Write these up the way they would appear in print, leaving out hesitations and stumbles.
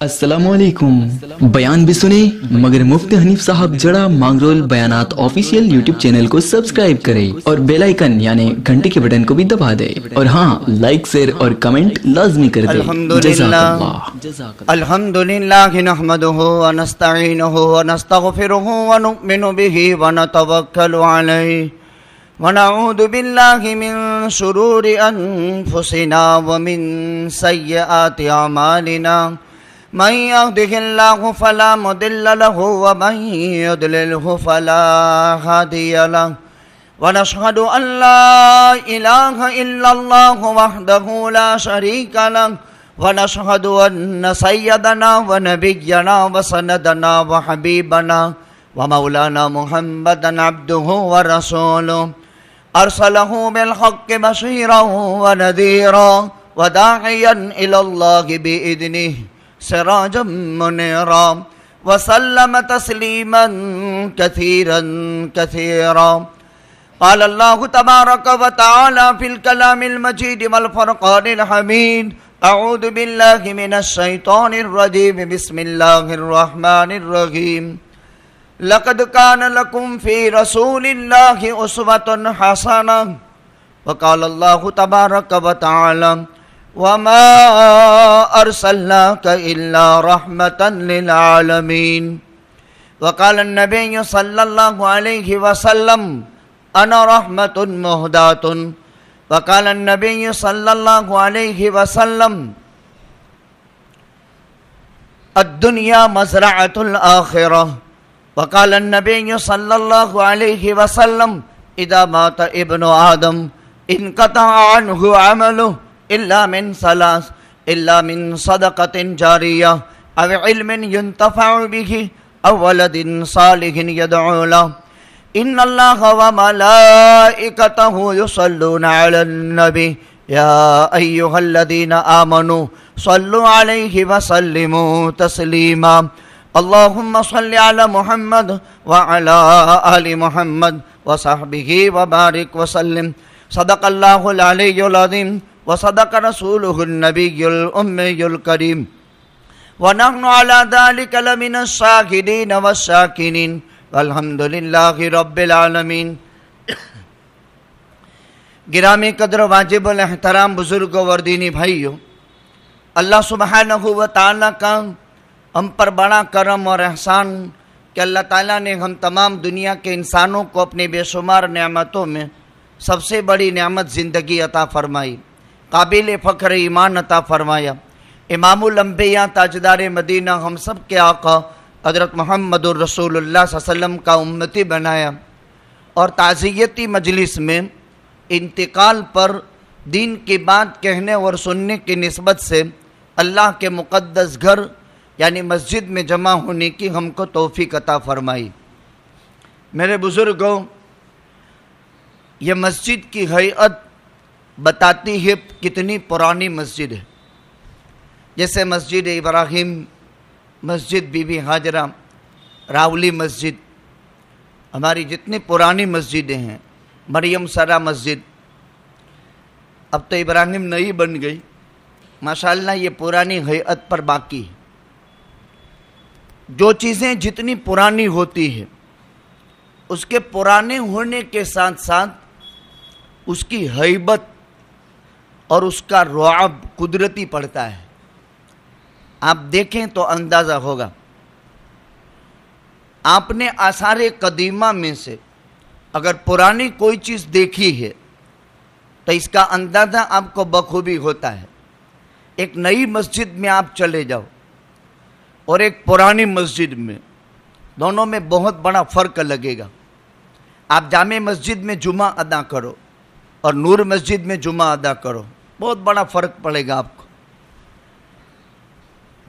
अस्सलामुअलैकुम। बयान भी सुने मगर मुफ्ती हनीफ साहब जड़ा मांगरोल बयानात ऑफिशियल यूट्यूब चैनल को सब्सक्राइब करें और बेल आइकन यानी घंटे के बटन को भी दबा दे और हाँ, लाइक शेयर और कमेंट लाजमी कर दे। अल्हम्दुलिल्लाह नहमदुहु व नस्तईनुहु व नस्तगफिरुहु व नु'मिनु बिही व नतवक्कलु अलैहि व नऊदु बिल्लाहि मिन शुरूरि अनफुसिना व मिन सय्यिआति अमालिना من يهده الله فلا مضل له ومن يضلله فلا هادي له ونشهد أن لا إله إلا الله وحده لا شريك له ونشهد أن سيدنا ونبينا وسندنا وحبيبنا ومولانا محمدا عبده ورسوله أرسله بالحق بشيرا ونذيرا وداعيا إلى الله بإذنه سراجا منيرا وسلم تسليما كثيرا كثيرا. قال الله تبارك وتعالى في الكلام المجيد والفرقان الحميد: أعوذ بالله من الشيطان الرجيم، بسم الله الرحمن الرحيم. لقد كان لكم في رسول الله أسوة حسنة. وقال الله تبارك وتعالى: وما أرسلناك إلا رحمة للعالمين. وقال النبي صلى الله عليه وسلم: أنا رحمة مهداة. وقال النبي صلى الله عليه وسلم: الدنيا مزرعة الآخرة. وقال النبي صلى الله عليه وسلم: إذا مات ابن آدم انقطع عنه عمله إلا من ثلاث: إلا من صدقة جارية أو علم ينتفع به أو ولد صالح يدعو له. إن الله وملائكته يصلون على النبي يا أيها الذين آمنوا صلوا عليه وسلموا تسليما. اللهم صل على محمد وعلى آل محمد وصحبه وبارك وسلم. صدق الله العلي العظيم وصدق رسوله النبي الأمي الكريم ونحن على ذلك لمن الشاهدين والشاكرين والحمد لله رب العالمين. گرامی قدر واجب الاحترام بزرگوں اور دینی بھائیوں، اللہ سبحانہ و تعالیٰ کا ہم پر بڑا کرم اور احسان کہ اللہ تعالیٰ نے ہم تمام دنیا کے انسانوں کو اپنی بے شمار نعمتوں میں سب سے بڑی نعمت زندگی عطا فرمائی، قابل فخر ایمان عطا فرمایا. امام الانبیاء تاجدار مدینہ ہم سب کے آقا حضرت محمد الرسول اللہ صلی اللہ علیہ وسلم کا امتی بنایا اور تعزیتی مجلس میں انتقال پر دین کی بات کہنے اور سننے کی نسبت سے اللہ کے مقدس گھر یعنی مسجد میں جمع ہونے کی ہم کو توفیق عطا فرمائی. میرے بزرگوں، یہ مسجد کی ہیئت بتاتی ہے کتنی پرانی مسجد ہے. جیسے مسجد ابراہیم، مسجد بی بی ہاجرہ، راولی مسجد، ہماری جتنی پرانی مسجدیں ہیں، مریم سرا مسجد، اب تو ابراہیم نئی بن گئی، ماشاءاللہ یہ پرانی ہیئت پر باقی ہے. جو چیزیں جتنی پرانی ہوتی ہے اس کے پرانے ہونے کے ساتھ ساتھ اس کی ہیبت اور اس کا رعب قدرتی پڑتا ہے. آپ دیکھیں تو اندازہ ہوگا. آپ نے آثار قدیمہ میں سے اگر پرانی کوئی چیز دیکھی ہے تو اس کا اندازہ آپ کو بخوبی ہوتا ہے. ایک نئی مسجد میں آپ چلے جاؤ اور ایک پرانی مسجد میں، دونوں میں بہت بڑا فرق لگے گا. آپ جامع مسجد میں جمعہ ادا کرو اور نور مسجد میں جمعہ ادا کرو، بہت بڑا فرق پڑے گا آپ کو.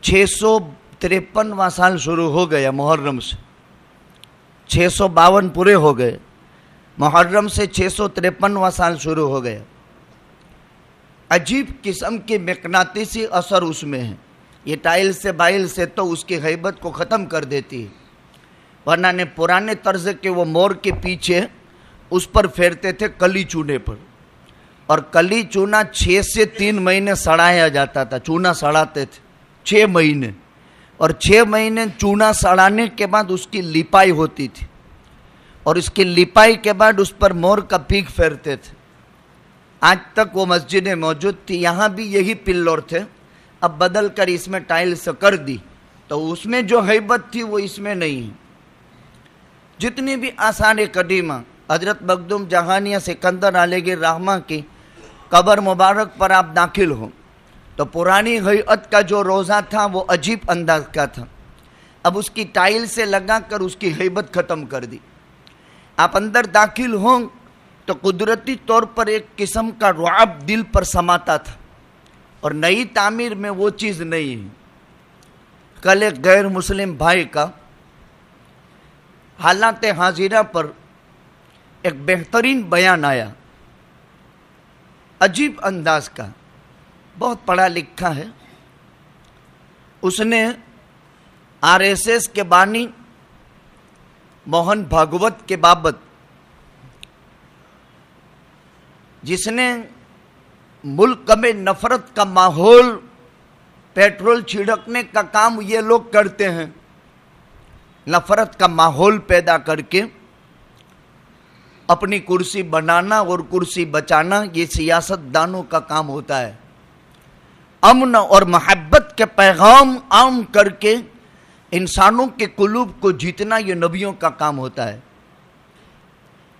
653واں سال شروع ہو گیا محرم سے، 652 پورے ہو گئے، محرم سے 653واں سال شروع ہو گیا. عجیب قسم کے مقناطیسی اثر اس میں ہے. یہ ٹائل سے بائل سے تو اس کی ہیبت کو ختم کر دیتی ہے، ورنہ نے پرانے طرز کے وہ مور کے پیچھے اس پر پھیرتے تھے کلی چونے پر، اور کلی چونا 6 سے 3 مہینے سڑایا جاتا تھا. چونا سڑاتے تھے 6 مہینے. और 6 महीने चूना सड़ाने के बाद उसकी लिपाई होती थी और इसकी लिपाई के बाद उस पर मोर का पीक फेरते थे। आज तक वो मस्जिदें मौजूद थी, यहाँ भी यही पिल्लर थे, अब बदल कर इसमें टाइल्स कर दी, तो उसमें जो हैबत थी वो इसमें नहीं है। जितनी भी आसार कदीमा हजरत मखदूम जहानिया सिकंदर अलैहि रहमा की कब्र मुबारक पर आप दाखिल हो तो पुरानी हैयत का जो रोज़ा था वो अजीब अंदाज का था, अब उसकी टाइल से लगा कर उसकी हैबत ख़त्म कर दी। आप अंदर दाखिल हों तो कुदरती तौर पर एक किस्म का रुआब दिल पर समाता था और नई तामीर में वो चीज़ नहीं है। कल एक गैर मुस्लिम भाई का हालात हाजिरा पर एक बेहतरीन बयान आया, अजीब अंदाज का, बहुत पढ़ा लिखा है। उसने आरएसएस के बानी मोहन भागवत के बाबत, जिसने मुल्क में नफरत का माहौल पेट्रोल छिड़कने का काम ये लोग करते हैं, नफरत का माहौल पैदा करके अपनी कुर्सी बनाना और कुर्सी बचाना, ये सियासतदानों का काम होता है। अमन और मोहब्बत के पैगाम आम करके इंसानों के कुलूब को जीतना ये नबियों का काम होता है।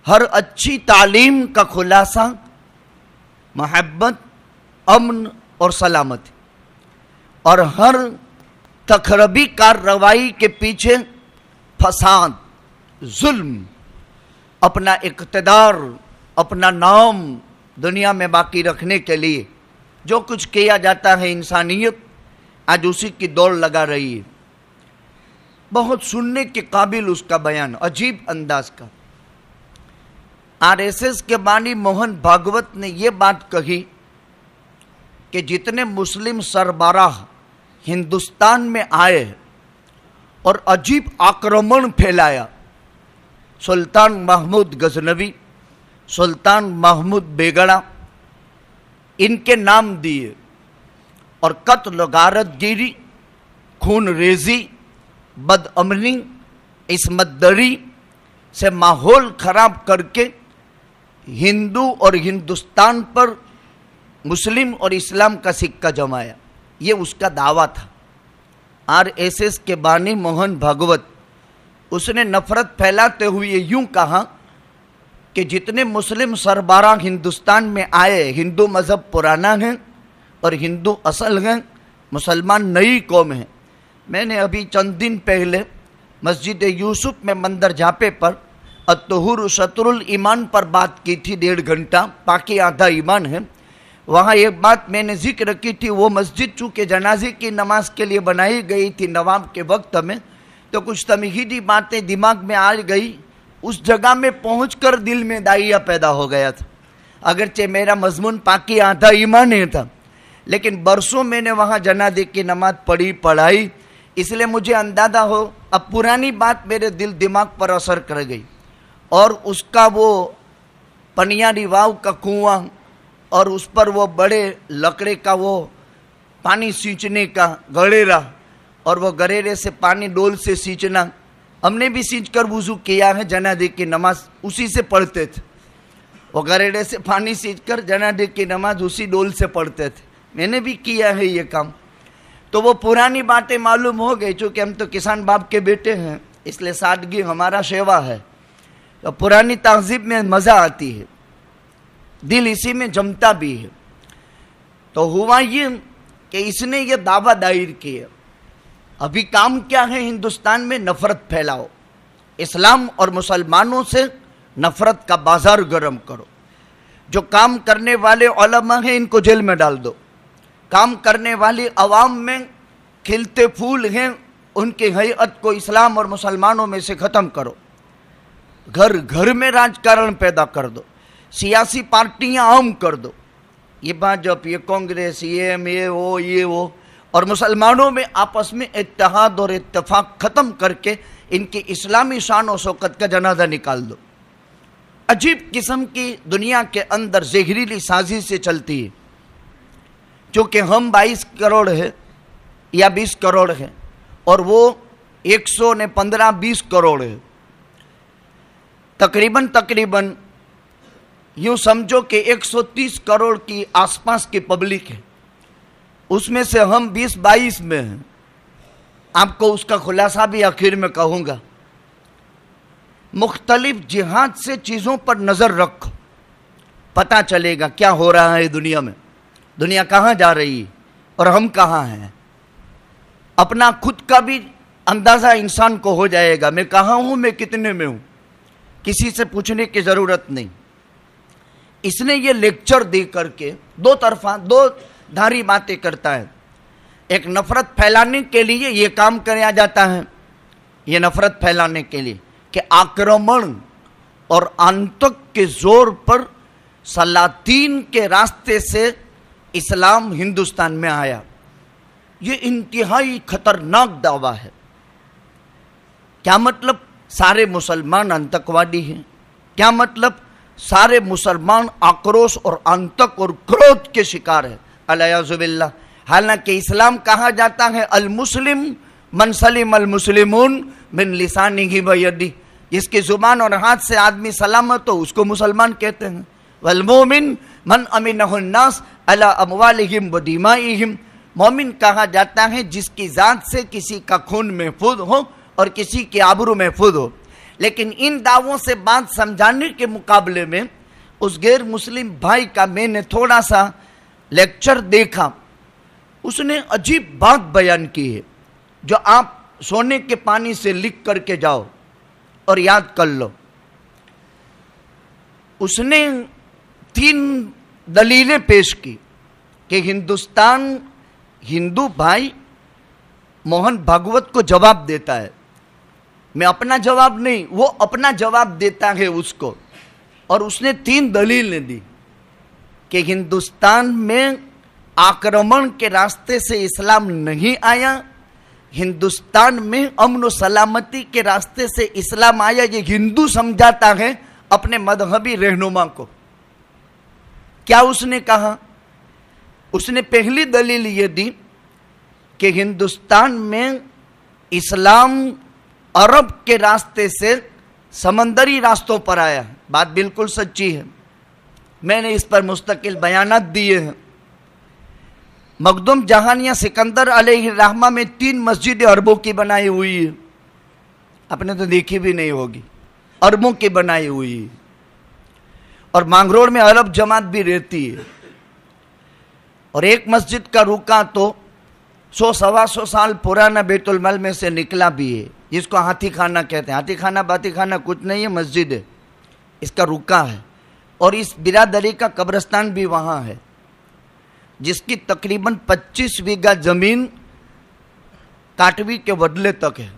हर अच्छी तालीम का खुलासा मोहब्बत, अमन और सलामत, और हर तखरबी कार्रवाई के पीछे फसाद, जुल्म, अपना इक़्तिदार, अपना नाम दुनिया में बाकी रखने के लिए जो कुछ किया जाता है, इंसानियत आज उसी की दौड़ लगा रही है। बहुत सुनने के काबिल उसका बयान, अजीब अंदाज का। आरएसएस के बानी मोहन भागवत ने ये बात कही कि जितने मुस्लिम सरबराह हिंदुस्तान में आए और अजीब आक्रमण फैलाया, सुल्तान महमूद गजनवी, सुल्तान महमूद बेगड़ा, इनके नाम दिए और कत्ल, गारतगिरी, खून रेजी, बदअमनी, इस्मतदरी से माहौल खराब करके हिंदू और हिंदुस्तान पर मुस्लिम और इस्लाम का सिक्का जमाया, ये उसका दावा था। आरएसएस के बानी मोहन भागवत, उसने नफरत फैलाते हुए यूं कहा कि जितने मुस्लिम सरबराह हिंदुस्तान में आए, हिंदू मज़हब पुराना है और हिंदू असल हैं, मुसलमान नई कौम है। मैंने अभी चंद दिन पहले मस्जिद यूसुफ में मंदिर झापे पर अत्तहुर शत्रुल ईमान पर बात की थी, 1.5 घंटा, बाकी आधा ईमान है। वहाँ एक बात मैंने जिक्र की थी, वो मस्जिद चूँकि जनाजे की नमाज के लिए बनाई गई थी नवाब के वक्त में, तो कुछ तमहीदी बातें दिमाग में आ गई। उस जगह में पहुंचकर दिल में दाइया पैदा हो गया था। अगरचे मेरा मजमून पाकी आधा ईमान ही था, लेकिन बरसों मैंने वहाँ जनाजे की नमाज पढ़ाई, इसलिए मुझे अंदाजा हो अब पुरानी बात मेरे दिल दिमाग पर असर कर गई। और उसका वो पनियारी वाव का कुआं और उस पर वो बड़े लकड़े का वो पानी सींचने का गड़ेरा, और वो गड़ेरे से पानी डोल से सींचना, हमने भी सींच कर वुज़ू किया है, जनाजे की नमाज उसी से पढ़ते थे। वो गड़ेरे से पानी सींच कर जनाजे की नमाज उसी डोल से पढ़ते थे, मैंने भी किया है ये काम। तो वो पुरानी बातें मालूम हो गई, चूँकि हम तो किसान बाप के बेटे हैं, इसलिए सादगी हमारा सेवा है। तो पुरानी तहजीब में मज़ा आती है, दिल इसी में जमता भी है। तो हुआ ये कि इसने ये दावा दायर किया, अभी काम क्या है हिंदुस्तान में, नफरत फैलाओ, इस्लाम और मुसलमानों से नफरत का बाजार गर्म करो। जो काम करने वाले उलमा हैं इनको जेल में डाल दो, काम करने वाली अवाम में खिलते फूल हैं उनकी हैयत को इस्लाम और मुसलमानों में से ख़त्म करो, घर घर में राजकारण पैदा कर दो, सियासी पार्टियां आम कर दो, ये भाजपा, ये कांग्रेस, ये वो, और मुसलमानों में आपस में इत्तेहाद और इत्तेफाक ख़त्म करके इनकी इस्लामी शान और शौकत का जनाजा निकाल दो। अजीब किस्म की दुनिया के अंदर जहरीली साजिश से चलती है। चूँकि हम 22 करोड़ है या 20 करोड़ हैं, और वो 115-20 करोड़ है। तकरीबन यूं समझो कि 130 करोड़ की आसपास की पब्लिक है, उसमें से हम 20-22 में हैं। आपको उसका खुलासा भी आखिर में कहूँगा। मुख्तलिफ जिहाद से चीज़ों पर नज़र रखो, पता चलेगा क्या हो रहा है दुनिया में, दुनिया कहाँ जा रही है और हम कहाँ हैं। अपना खुद का भी अंदाज़ा इंसान को हो जाएगा, मैं कहाँ हूँ, मैं कितने में हूँ, किसी से पूछने की ज़रूरत नहीं। इसने ये लेक्चर दे करके दो धारी बातें करता है। एक नफरत फैलाने के लिए ये काम किया जाता है, ये नफरत फैलाने के लिए कि आक्रमण और आतंक के जोर पर सलातीन के रास्ते से इस्लाम हिंदुस्तान में आया। ये इंतहाई खतरनाक दावा है। क्या मतलब सारे मुसलमान आतंकवादी हैं? क्या मतलब सारे मुसलमान आक्रोश और आतंक और क्रोध के शिकार है? अलियाज़ुबिल्लाह। हालांकि इस्लाम कहा जाता है अल मुस्लिम मन सलिम अल मुस्लिमून मिन लिसानिही व यदिही, जिसकी जुबान और हाथ से आदमी सलामत हो उसको मुसलमान कहते हैं। वल मोमिन मन अमिनहुन नास अला अमवालिहिम व दिमाइहिम, मोमिन कहा जाता है जिसकी जात से किसी का खून महफूज हो और किसी की आबरू महफूज हो। लेकिन इन दावों से बात समझाने के मुकाबले में उस गैर मुस्लिम भाई का मैंने थोड़ा सा लेक्चर देखा, उसने अजीब बात बयान की है जो आप सोने के पानी से लिख करके जाओ और याद कर लो। उसने 3 दलीलें पेश की कि हिंदुस्तान हिंदू भाई मोहन भागवत को जवाब देता है। मैं अपना जवाब नहीं, वो अपना जवाब देता है उसको। और उसने 3 दलीलें दी कि हिंदुस्तान में आक्रमण के रास्ते से इस्लाम नहीं आया, हिंदुस्तान में अमन सलामती के रास्ते से इस्लाम आया। ये हिंदू समझाता है अपने मजहबी रहनुमा को। क्या उसने कहा? उसने पहली दलील ये दी कि हिंदुस्तान में इस्लाम अरब के रास्ते से समंदरी रास्तों पर आया। बात बिल्कुल सच्ची है, मैंने इस पर मुस्तकिल बयानात दिए हैं। मखदूम जहानिया सिकंदर अलैहिर्रहमा में 3 मस्जिदें अरबों की बनाई हुई है, आपने तो देखी भी नहीं होगी, अरबों की बनाई हुई है। और मांगरोळ में अरब जमात भी रहती है। और एक मस्जिद का रुका तो 100-125 साल पुराना बैतुल माल में से निकला भी है, जिसको हाथी खाना कहते हैं। हाथी खाना बाती खाना कुछ नहीं है, मस्जिद है, इसका रुका है। और इस बिरादरी का कब्रिस्तान भी वहाँ है, जिसकी तकरीबन 25 बीघा जमीन काटवी के बदले तक है।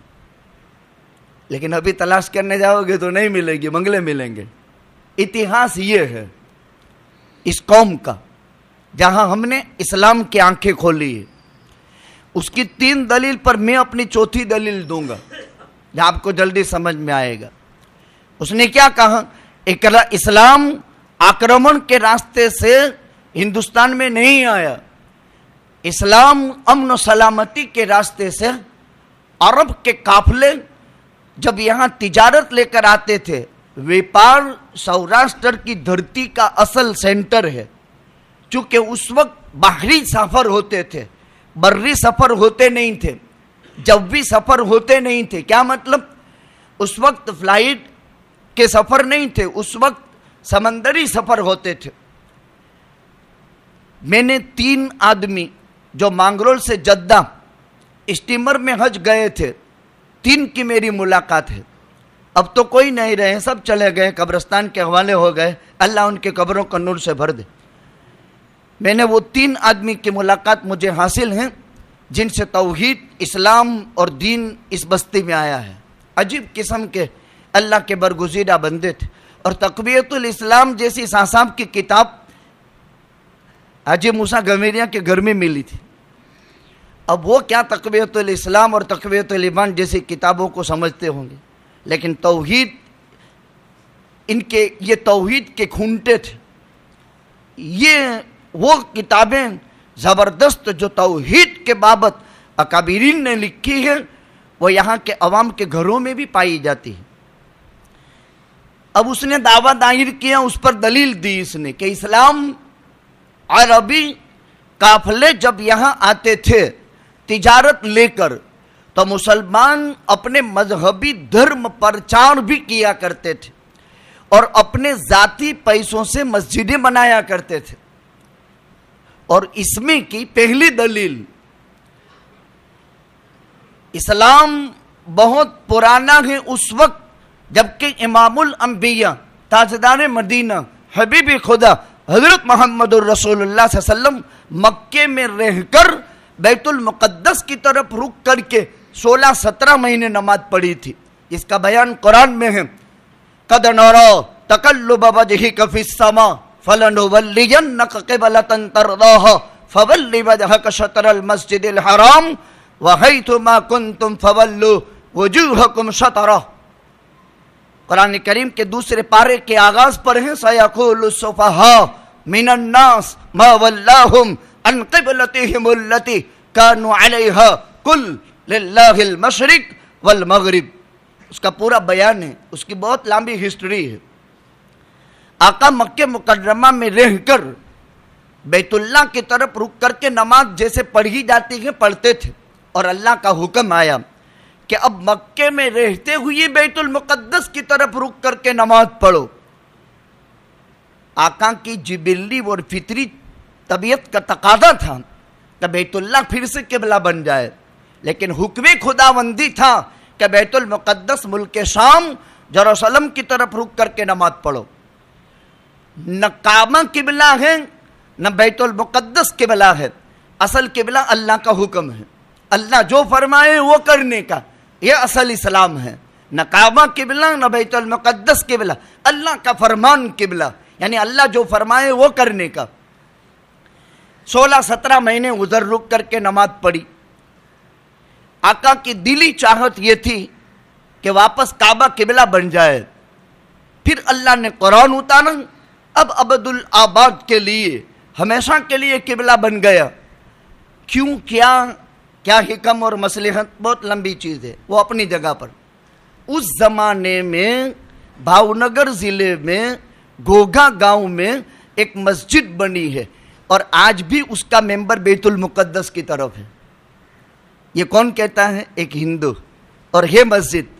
लेकिन अभी तलाश करने जाओगे तो नहीं मिलेगी, मंगले मिलेंगे। इतिहास ये है इस कौम का, जहां हमने इस्लाम की आंखें खोली है। उसकी 3 दलील पर मैं अपनी 4थी दलील दूंगा, जो आपको जल्दी समझ में आएगा। उसने क्या कहा? इस्लाम आक्रमण के रास्ते से हिंदुस्तान में नहीं आया, इस्लाम अमन और सलामती के रास्ते से अरब के काफले जब यहाँ तिजारत लेकर आते थे, व्यापार सौराष्ट्र की धरती का असल सेंटर है। चूंकि उस वक्त बाहरी सफर होते थे, बर्री सफर होते नहीं थे, जब भी सफर होते नहीं थे। क्या मतलब? उस वक्त फ्लाइट के सफर नहीं थे, उस वक्त समंदरी सफर होते थे। मैंने 3 आदमी जो मांगरोल से जद्दा स्टीमर में हज गए थे, 3 की मेरी मुलाकात है। अब तो कोई नहीं रहे, सब चले गए, कब्रिस्तान के हवाले हो गए। अल्लाह उनके कब्रों को नूर से भर दे। मैंने वो 3 आदमी की मुलाकात मुझे हासिल है जिनसे तौहीद, इस्लाम और दीन इस बस्ती में आया है। अजीब किस्म के अल्लाह के बरगुज़ीदा बंदे थे। और तक़वियतुल इस्लाम जैसी साहब की किताब हाजी मूसा गमेरिया के घर में मिली थी। अब वो क्या तक़वियतुल इस्लाम और तक़वियतुल ईमान जैसी किताबों को समझते होंगे, लेकिन तौहीद, इनके ये तौहीद के खूंटे थे। ये वो किताबें ज़बरदस्त जो तौहीद के बाबत अकाबिरीन ने लिखी है, وہ یہاں کے عوام کے گھروں میں بھی پائی جاتی ہے۔ اب اس نے دعویٰ دائر کیا، اس پر دلیل دی اس نے کہ اسلام عربی قافلے جب یہاں آتے تھے تجارت لے کر تو مسلمان اپنے مذہبی دھرم پرچار بھی کیا کرتے تھے اور اپنے ذاتی پیسوں سے مسجدیں بنایا کرتے تھے۔ اور اس میں کی پہلی دلیل، اسلام بہت پرانا ہے اس وقت جبکہ امام الانبیاء تاجدار مدینہ حبیب خدا حضرت محمد الرسول اللہ صلی اللہ علیہ وسلم مکے میں رہ کر بیت المقدس کی طرف رخ کر کے 16-17 مہینے نماز پڑھی تھی، جس کا بیان قرآن میں ہے۔ قَدْ نَرَىٰ تَقَلُّبَ وَجْهِكَ فِي السَّمَاءِ فَلَنُوَلِّيَنَّكَ قِبْلَةً تَرْضَاهَا فَوَلِّ وَجْهَكَ شَطْرَ الْمَسْجِدِ الْحَرَامِ وَحَيْثُمَا كُنتُمْ فَوَلُّوا وُجُوهَكُمْ شَطْرَهُ۔ قرآن کریم کے دوسرے پارے کے آغاز پر ہیں سَيَقُولُ السُّفَهَاءُ مِنَ النَّاسِ مَا وَلَّاهُمْ عَنْ قِبْلَتِهِمُ الَّتِي كَانُوا عَلَيْهَا قُلْ لِلَّهِ الْمَشْرِقُ وَالْمَغْرِبُ۔ اس کا پورا بیان ہے، اس کی بہت لمبی ہسٹری ہے۔ آقا مکہ مکرمہ میں رہ کر بیت اللہ کی طرف رک کر کے نماز جیسے پڑھی جاتی ہے پڑھتے تھے، اور اللہ کا حکم آیا کہ اب مکے میں رہتے ہوئے بیت المقدس کی طرف رک کر کے نماز پڑھو۔ آقا کی جبلی اور فطری طبیعت کا تقاضا تھا کہ بیت اللہ پھر سے قبلہ بن جائے، لیکن حکم خداوندی تھا کہ بیت المقدس ملک شام یروشلم کی طرف رک کر کے نماز پڑھو۔ نہ کعبہ قبلہ ہے نہ بیت المقدس قبلہ ہے، اصل قبلہ اللہ کا حکم ہے، اللہ جو فرمائے وہ کرنے کا، یہ اصل اسلام ہے۔ نہ کعبہ قبلہ نہ بیت المقدس قبلہ، اللہ کا فرمان قبلہ، یعنی اللہ جو فرمائے وہ کرنے کا۔ 16-17 مہینے ادھر رک کر کے نماز پڑھی۔ آقا کی دلی چاہت یہ تھی کہ واپس کعبہ قبلہ بن جائے۔ پھر اللہ نے قرآن اتارا، اب ابد الآباد کے لیے ہمیشہ کے لیے قبلہ بن گیا۔ کیوں، کیا حکم اور مصلحت، بہت لمبی چیز ہے، وہ اپنی جگہ پر۔ اس زمانے میں بھاؤنگر ضلع میں گھوگھا گاؤں میں ایک مسجد بنی ہے، اور آج بھی اس کا ممبر بیت المقدس کی طرف ہے۔ یہ کون کہتا ہے؟ ایک ہندو، اور یہ مسجد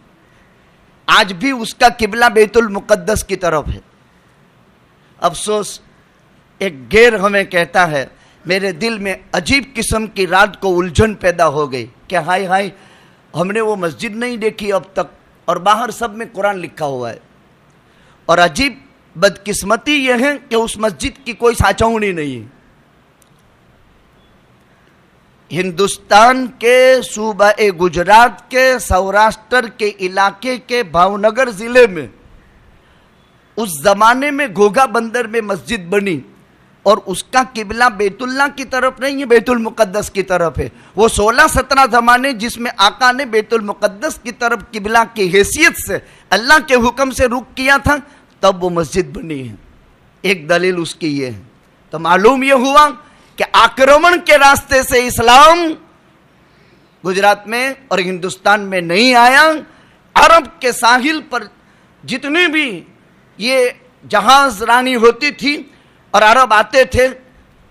آج بھی اس کا قبلہ بیت المقدس کی طرف ہے۔ افسوس، ایک غیر ہمیں کہتا ہے، میرے دل میں عجیب قسم کی رات کو الجھن پیدا ہو گئی کہ ہائے ہائے، ہم نے وہ مسجد نہیں دیکھی اب تک، اور باہر سب میں قرآن لکھا ہوا ہے۔ اور عجیب بدقسمتی یہ ہے کہ اس مسجد کی کوئی ساچونی نہیں ہے۔ ہندوستان کے صوبہ گجرات کے سوراشٹر کے علاقے کے بھاؤنگر ضلع میں اس زمانے میں گھوگھا بندر میں مسجد بنی، اور اس کا قبلہ بیت اللہ کی طرف نہیں ہے، بیت المقدس کی طرف ہے۔ وہ 16-17 زمانے جس میں آقا نے بیت المقدس کی طرف قبلہ کی حیثیت سے اللہ کے حکم سے رخ کیا تھا، تب وہ مسجد بنی ہے۔ ایک دلیل اس کی یہ ہے۔ تو معلوم یہ ہوا کہ آکرمن کے راستے سے اسلام گجرات میں اور ہندوستان میں نہیں آیا۔ عرب کے ساحل پر جتنی بھی یہ جہاز رانی ہوتی تھی اور عرب آتے تھے،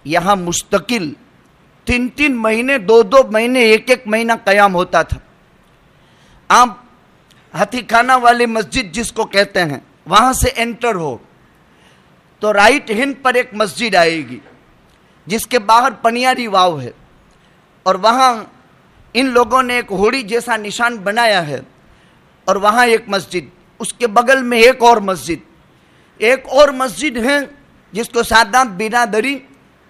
یہاں مستقل 3 مہینے 2 مہینے 1 مہینہ قیام ہوتا تھا۔ آپ ہاتھی خانہ والی مسجد جس کو کہتے ہیں، وہاں سے انٹر ہو تو رائٹ ہینڈ پر ایک مسجد آئے گی جس کے باہر پنیاری واو ہے، اور وہاں ان لوگوں نے ایک ہوڑی جیسا نشان بنایا ہے، اور وہاں ایک مسجد، اس کے بغل میں ایک اور مسجد ہے جس کو سادات برادری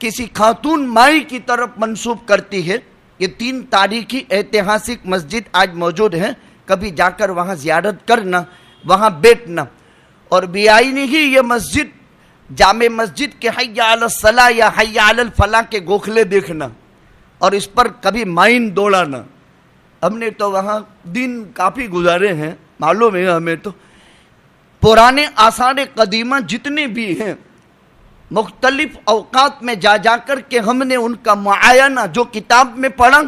کسی خاتون مائی کی طرف منسوب کرتی ہے۔ یہ 3 تاریخی ایتہاسک مسجد آج موجود ہیں، کبھی جا کر وہاں زیارت کرنا، وہاں بیٹھنا۔ اور بیائی ہی یہ مسجد جامع مسجد کے حی علی الصلاح یا حی علی الفلاح کے گوکھلے دیکھنا، اور اس پر کبھی مائن دوڑانا۔ ہم نے تو وہاں دن کافی گزارے ہیں، معلوم ہے ہمیں۔ تو پرانے آثار قدیمہ جتنے بھی ہیں، مختلف اوقات میں جا کر کے ہم نے ان کا معائنہ جو کتاب میں پڑھا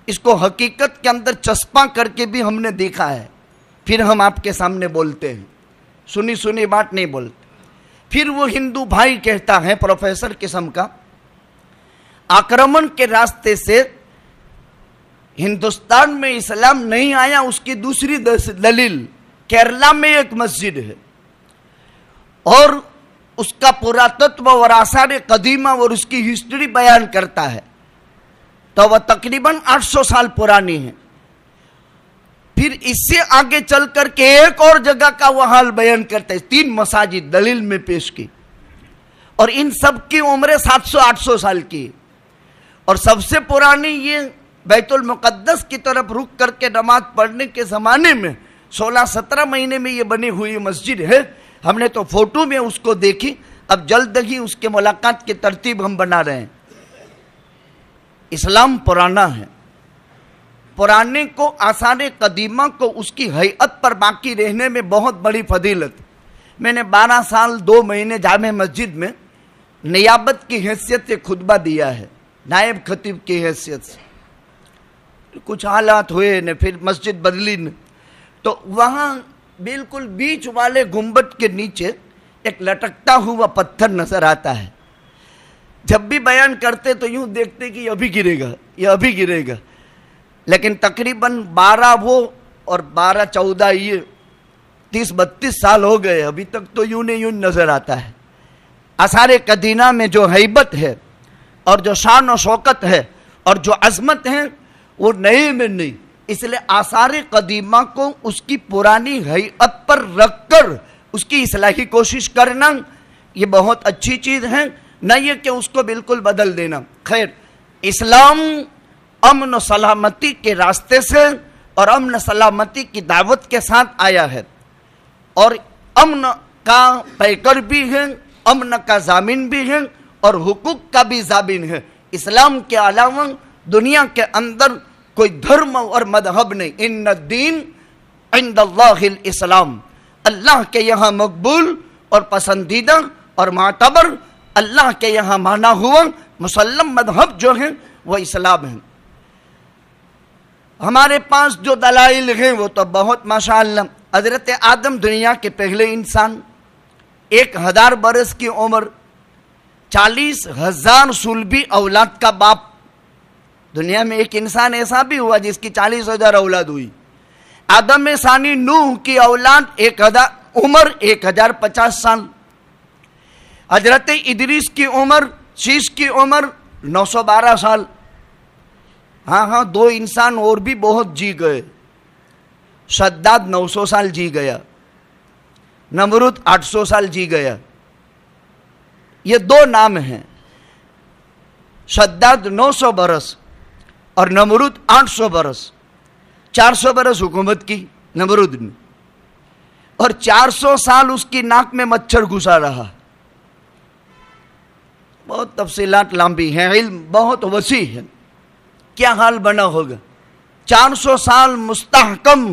اس کو حقیقت کے اندر چسپاں کر کے بھی ہم نے دیکھا ہے، پھر ہم آپ کے سامنے بولتے ہیں، سنی سنی بات نہیں بولتے۔ پھر وہ ہندو بھائی کہتا ہے پروفیسر قسم کا، آکرمن کے راستے سے ہندوستان میں اسلام نہیں آیا، اس کی دوسری دلیل کیرلا میں ایک مسجد ہے اور اس کا پراتتو اور آثار قدیمہ اور اس کی ہسٹری بیان کرتا ہے، تو وہ تقریباً 800 سال پرانی ہے۔ پھر اس سے آگے چل کر کے ایک اور جگہ کا وہ حال بیان کرتے ہیں، 3 مساجد دلیل میں پیش کی، اور ان سب کی عمریں 700-800 سال کی، اور سب سے پرانی یہ بیت المقدس کی طرف رک کر کے نماز پڑھنے کے زمانے میں 16-17 مہینے میں یہ بنی ہوئی مسجد ہے۔ ہم نے تو فوٹو میں اس کو دیکھی، اب جلد ہی اس کے ملاقات کی ترتیب ہم بنا رہے ہیں۔ اسلام پرانا ہے، پرانے کو، آثار قدیمہ کو، اس کی ہیئت پر باقی رہنے میں بہت بڑی فضیلت۔ میں نے 12 سال 2 مہینے جامع مسجد میں نیابت کی حیثیت سے خطبہ دیا ہے، نائب خطیب کی حیثیت سے۔ کچھ حالات ہوئے نے، پھر مسجد بدلی نے، تو وہاں بالکل بیچ والے گنبد کے نیچے ایک لٹکتا ہوا پتھر نظر آتا ہے۔ جب بھی بیان کرتے تو یوں دیکھتے کہ یہ ابھی گرے گا، یہ ابھی گرے گا، لیکن تقریباً 12 وہ اور 12-14 یہ 30-32 سال ہو گئے، ابھی تک تو یوں نہیں یوں نظر آتا ہے۔ آثار قدیمہ میں جو ہیبت ہے اور جو شان و شوکت ہے اور جو عظمت ہے وہ نئے میں نہیں، اس لیے آثار قدیمہ کو اس کی پرانی ہیئت پر رکھ کر اس کی اصلاح کی کوشش کرنا یہ بہت اچھی چیز ہے، نہ یہ کہ اس کو بالکل بدل دینا۔ خیر، اسلام امن و سلامتی کے راستے سے اور امن سلامتی کی دعوت کے ساتھ آیا ہے، اور امن کا پیکر بھی ہے، امن کا ضامن بھی ہے اور حقوق کا بھی ضامن ہے۔ اسلام کے علاوہ دنیا کے اندر کوئی دھرم اور مذہب نہیں۔ ان الدین عند اللہ الاسلام، اللہ کے یہاں مقبول اور پسندیدہ اور معتبر، اللہ کے یہاں مانا ہوا مسلم مذہب جو ہے وہ اسلام ہے۔ ہمارے پاس جو دلائل ہیں وہ تو بہت ماشاءاللہ۔ حضرت آدم دنیا کے پہلے انسان، 1000 برس کی عمر، 40,000 صلبی اولاد کا باپ۔ دنیا میں ایک انسان ایسا بھی ہوا جس کی 40,000 اولاد ہوئی۔ آدم ثانی نوح کی اولاد عمر 1050 سال۔ حضرت ادریس کی عمر، شیش کی عمر 912 سال۔ ہاں 2 انسان اور بھی بہت جی گئے۔ شداد 900 سال جی گیا، نمرود 800 سال جی گیا۔ یہ 2 نام ہیں، شداد 900 برس اور نمرود 800 برس۔ 400 برس حکومت کی نمرود نے، اور 400 سال اس کی ناک میں مچھر گھسا رہا۔ بہت تفصیلات لمبی ہیں، علم بہت وسیع ہے، کیا حال بنا ہوگا۔ 400 سال مستحکم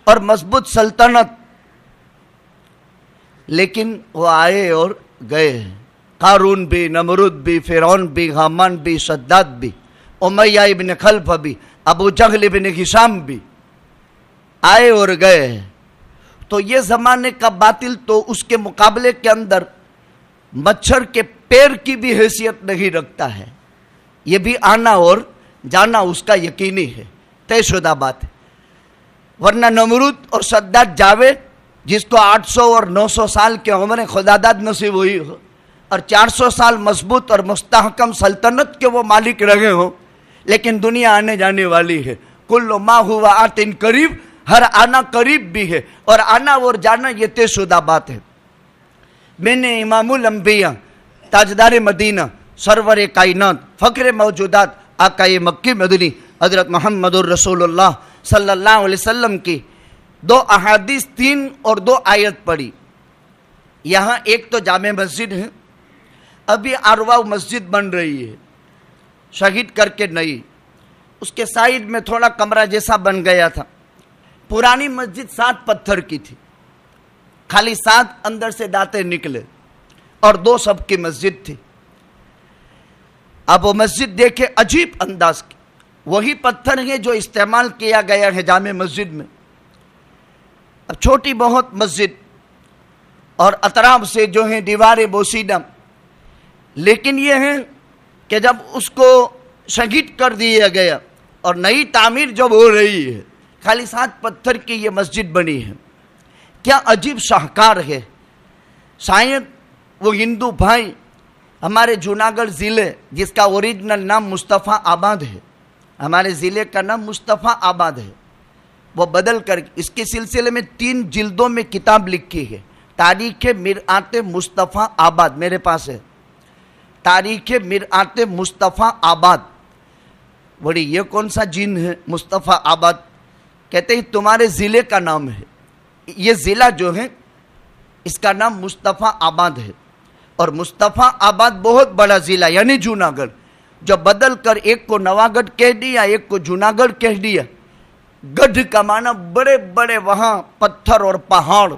اور مضبوط سلطنت، لیکن وہ آئے اور گئے۔ قارون بھی، نمرود بھی، فرعون بھی، حامان بھی، شداد بھی، امیہ ابن خلف بھی، ابو جہل ابن ہشام بھی آئے اور گئے۔ تو یہ زمانے کا باطل تو اس کے مقابلے کے اندر مچھر کے پیر کی بھی حیثیت نہیں رکھتا ہے۔ یہ بھی آنا اور جانا اس کا یقینی ہے، طے شدہ بات ہے۔ ورنہ نمرود اور شداد جاوید، جس کو 800 اور 900 سال کی عمریں خداداد نصیب ہوئی ہو اور 400 سال مضبوط اور مستحکم سلطنت کے وہ مالک رہے ہوں، لیکن دنیا آنے جانے والی ہے۔ کل ما ہوا آتن قریب، ہر آنا قریب بھی ہے، اور آنا اور جانا یہ طے شدہ بات ہے۔ میں نے امام الانبیاء، تاجدار مدینہ، سرور کائنات، فخر موجودات، آقائے مکی مدنی حضرت محمد الرسول اللہ صلی اللہ علیہ وسلم کی 2 احادیث، 3 اور 2 آیت پڑھی۔ یہاں ایک تو جامع مسجد ہے، ابھی ارواح مسجد بن رہی ہے، شہید کر کے نئی، اس کے سائیڈ میں تھوڑا کمرہ جیسا بن گیا تھا۔ پرانی مسجد 7 پتھر کی تھی، خالی 7 اندر سے دانتے نکلے، اور 2 سب کی مسجد تھی۔ اب وہ مسجد دیکھے عجیب انداز کی، वही पत्थर है जो इस्तेमाल किया गया है जामे मस्जिद में। अब छोटी बहुत मस्जिद और अतराफ से जो है दीवारें बोसीदा, लेकिन ये है कि जब उसको शहीद कर दिया गया और नई तामीर जब हो रही है, खाली 7 पत्थर की ये मस्जिद बनी है। क्या अजीब शाहकार है। शायद वो हिंदू भाई हमारे जूनागढ़ ज़िले, जिसका ओरिजिनल नाम मुस्तफ़ा आबाद है, हमारे ज़िले का नाम मुस्तफ़ा आबाद है, वो बदल कर इसके सिलसिले में 3 जिल्दों में किताब लिखी है। तारीख़ मिरआत मुस्तफ़ा आबाद मेरे पास है, तारीख़ मिरआत मुस्तफ़ा आबाद। बड़ी ये कौन सा जिन है मुस्तफ़ा आबाद? कहते हैं तुम्हारे ज़िले का नाम है। ये ज़िला जो है इसका नाम मुस्तफ़ा आबाद है, और मुस्तफ़ा आबाद बहुत बड़ा ज़िला यानी जूनागढ़, जो बदल कर एक को नवागढ़ कह दिया, एक को जूनागढ़ कह दिया। गढ़ का माना बड़े बड़े वहाँ पत्थर और पहाड़।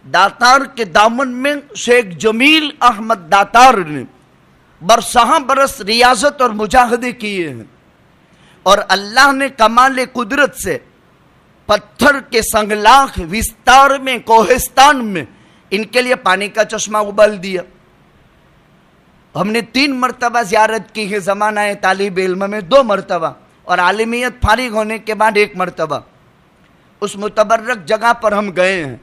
दातार के दामन में शेख जमील अहमद दातार ने बरसहा बरस रियाजत और मुजाहदे किए हैं, और अल्लाह ने कमाल कुदरत से पत्थर के संगलाख विस्तार में कोहिस्तान में इनके लिए पानी का चश्मा उबाल दिया। हमने 3 मरतबा ज़ियारत की है ज़माना तालिब इल्म में, 2 मरतबा, और आलिमियत फारिग होने के बाद 1 मरतबा उस मुतबर्रक जगह पर हम गए हैं।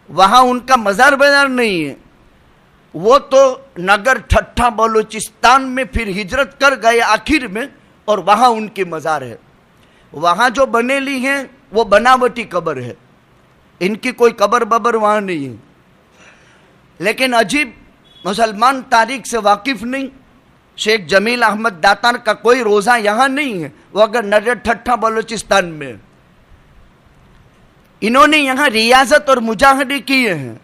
वहाँ उनका मज़ार बाजार नहीं है, वो तो नगर ठट्ठा बलूचिस्तान में फिर हिजरत कर गए आखिर में, और वहाँ उनकी मज़ार है। वहाँ जो बनेली हैं वो बनावटी कब्र है, इनकी कोई कब्र बबर वहाँ नहीं है। लेकिन अजीब, मुसलमान तारीख से वाकिफ नहीं, शेख जमील अहमद दातार का कोई रोज़ा यहाँ नहीं है, वो अगर नगर ठट्ठा बलूचिस्तान में। इन्होंने यहाँ रियाजत और मुजाहदे किए हैं।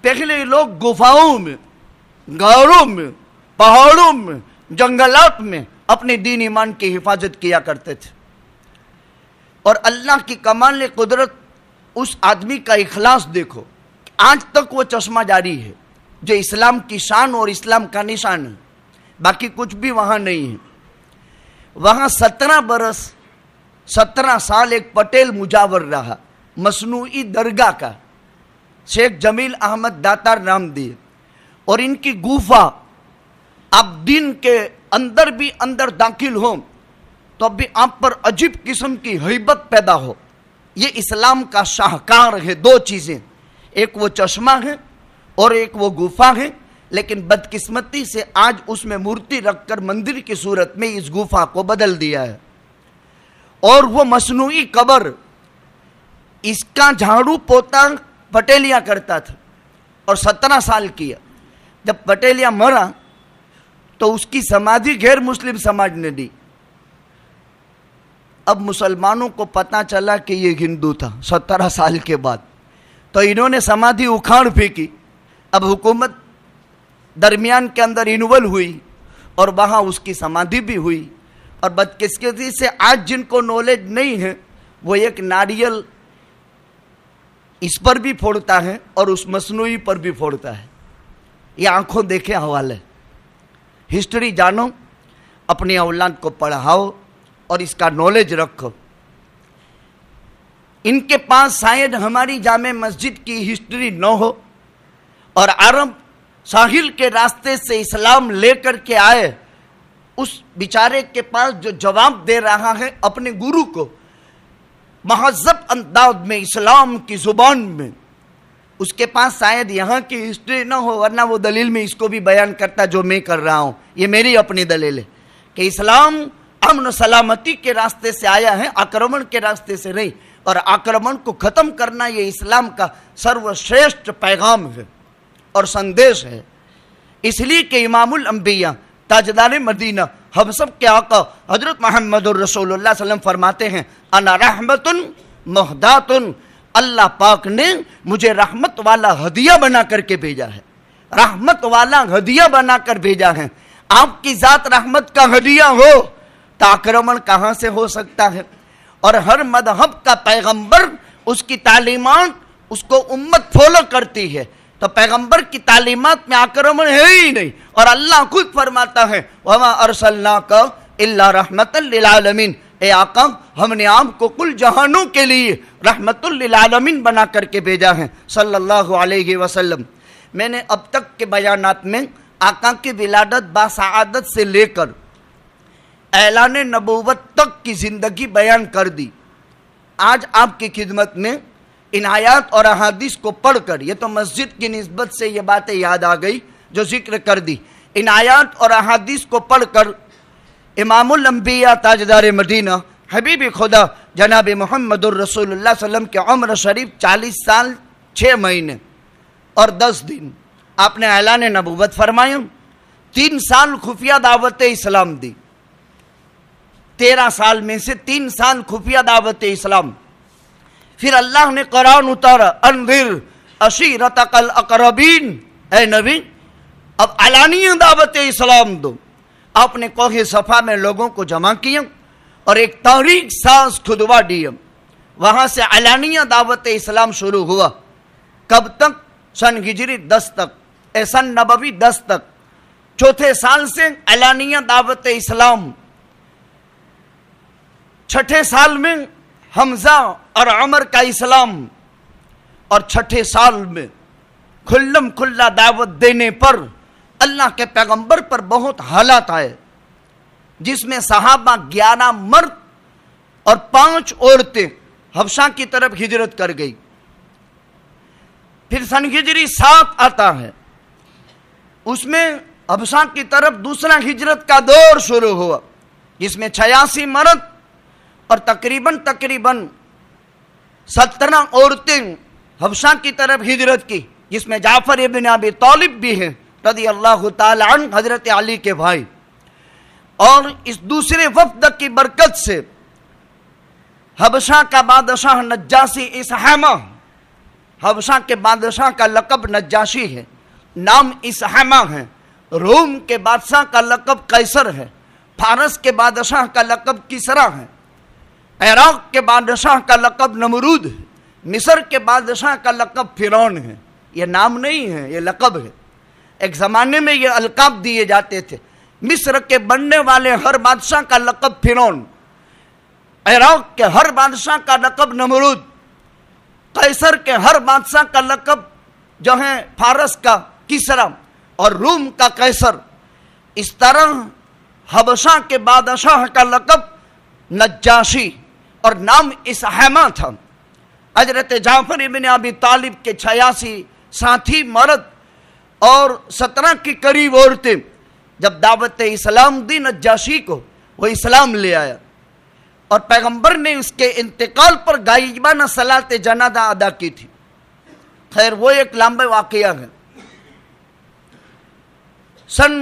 पहले लोग गुफाओं में, गारों में, पहाड़ों में, जंगलात में अपने दीन ईमान की हिफाजत किया करते थे, और अल्लाह की कमाल कुदरत, उस आदमी का इखलास देखो। आज तक वो चश्मा जारी है जो इस्लाम की शान और इस्लाम का निशान है, बाकी कुछ भी वहाँ नहीं है। वहाँ 17 बरस 17 साल एक पटेल मुजावर रहा, मसनूई दरगाह का, शेख जमील अहमद दातार नाम दिए। और इनकी गुफा, आप दिन के अंदर भी अंदर दाखिल हो तो भी आप पर अजीब किस्म की हैबत पैदा हो। ये इस्लाम का शाहकार है। 2 चीज़ें, एक वो चश्मा है और एक वो गुफा है, लेकिन बदकिस्मती से आज उसमें मूर्ति रखकर मंदिर की सूरत में इस गुफा को बदल दिया है। और वो मसनूई कब्र, इसका झाड़ू पोता पटेलिया करता था और 17 साल किया। जब पटेलिया मरा तो उसकी समाधि गैर मुस्लिम समाज ने दी। अब मुसलमानों को पता चला कि ये हिंदू था 17 साल के बाद, तो इन्होंने समाधि उखाड़ फेंकी। अब हुकूमत दरमियान के अंदर इन्वॉल्व हुई और वहाँ उसकी समाधि भी हुई। और बदकिस्मती से आज जिनको नॉलेज नहीं है वो एक नारियल इस पर भी फोड़ता है और उस मसनूई पर भी फोड़ता है। ये आंखों देखे हवाले। हिस्ट्री जानो, अपनी औलाद को पढ़ाओ और इसका नॉलेज रखो। इनके पास शायद हमारी जामे मस्जिद की हिस्ट्री न हो, और अरब साहिल के रास्ते से इस्लाम लेकर के आए उस बेचारे के पास जो जवाब दे रहा है अपने गुरु को महज़ब अंदाज में, इस्लाम की जुबान में, उसके पास शायद यहाँ की हिस्ट्री ना हो, वरना वो दलील में इसको भी बयान करता जो मैं कर रहा हूँ। ये मेरी अपनी दलील है कि इस्लाम अमन सलामती के रास्ते से आया है, आक्रमण के रास्ते से नहीं, और आक्रमण को ख़त्म करना ये इस्लाम का सर्वश्रेष्ठ पैगाम है और संदेश है। इसलिए कि इमामुल अंबिया ताजदार मदीना हम सब के आका हजरत मोहम्मद रसूलुल्लाह सल्लल्लाहु अलैहि वसल्लम फरमाते हैं, अना रहमतुन मुहदातुन, अल्लाह पाक ने मुझे रहमत वाला हदिया बना करके भेजा है, रहमत वाला हदिया बना कर भेजा है। आपकी ज़ात रहमत का हदिया हो तो आक्रमण कहाँ से हो सकता है? और हर मजहब का पैगंबर, उसकी तालीमात उसको उम्मत फॉलो करती है, तो पैगंबर की तालीमात में आक्रमण है ही नहीं। और अल्लाह खुद फरमाता है, वमा अरसलनाका इल्ला रहमतल लिल आलमीन, ए आका हमने आपको कुल जहानों के लिए रहमतुल लिल आलमीन बना करके भेजा है सल्लल्लाहु अलैहि वसल्लम। मैंने अब तक के बयानात में आका की विलादत बासआदत से लेकर ऐलान नबूवत तक की जिंदगी बयान कर दी। आज आपकी खिदमत में इन आयात और अहादीस को पढ़कर, ये तो मस्जिद की निस्बत से ये बातें याद आ गई जो जिक्र कर दी, इन आयात और अहादीस को पढ़कर इमामुल अंबिया ताजदार मदीना हबीब खुदा जनाब मुहम्मदुर रसूलुल्लाह सल्लल्लाहु अलैहि वसल्लम के उम्र शरीफ 40 साल 6 महीने और 10 दिन आपने ऐलान नबूवत फरमाया। 3 साल खुफिया दावत इस्लाम दी, 13 साल में से 3 साल खुफिया दावत इस्लाम। फिर अल्लाह ने कुरान उतारा, अनज़िर अशीरतकल अक़रबीन, ए नबी अब अलानिया दावत इस्लाम दो। आपने कोहे सफा में लोगों को जमा किया और एक तारीख साज खुतबा दिया, वहां से अलानिया दावत इस्लाम शुरू हुआ। कब तक? सन हिजरी 10 तक, सन नबवी 10 तक। चौथे साल से अलानिया दावत इस्लाम। छठे साल में हमजा और उमर का इस्लाम, और छठे साल में खुल्लम खुल्ला दावत देने पर अल्लाह के पैगंबर पर बहुत हालात आए, जिसमें सहाबा 11 मर्द और 5 औरतें हबशा की तरफ हिजरत कर गई। फिर सन हिजरी 7 आता है, उसमें हबशा की तरफ दूसरा हिजरत का दौर शुरू हुआ, जिसमें 86 मर्द और तकरीबन 17 औरतें हबशा की तरफ हिजरत की, जिसमें जाफर इब्न अबी तालिब भी हैं रज़ी अल्लाह ताला अन्हु, हजरत अली के भाई। और इस दूसरे वफ्द की बरकत से हबशा का बादशाह नज्जाशी इसहामा, हबशा के बादशाह का लक़ब नज्जाशी है, नाम इसहामा है। रोम के बादशाह का लक़ब कैसर है, फारस के बादशाह का लक़ब किसरा है, इराक के बादशाह का लक़ब नमरूद है, मिस्र के बादशाह का लक़ब फिरौन है। ये नाम नहीं है, ये लक़ब है। एक ज़माने में ये अलक़ाब दिए जाते थे। मिस्र के बनने वाले हर बादशाह का लक़ब फिरौन, इराक के हर बादशाह का लक़ब नमरूद, कैसर के हर बादशाह का लक़ब जो है फारस का किसरा और रूम का कैसर। इस तरह हबशा के बादशाह का लक़ब नज्जाशी और नाम इसहामा था। हजरत जाफर इब्न अबी तालिब के 86 साथी मर्द और 17 के करीब औरतें जब दावत इस्लाम दी नज्जाशी को, वो इस्लाम ले आया और पैगंबर ने उसके इंतकाल पर गाइबाना सलात जनाजा अदा की थी। खैर वो एक लंबा वाकया है। सन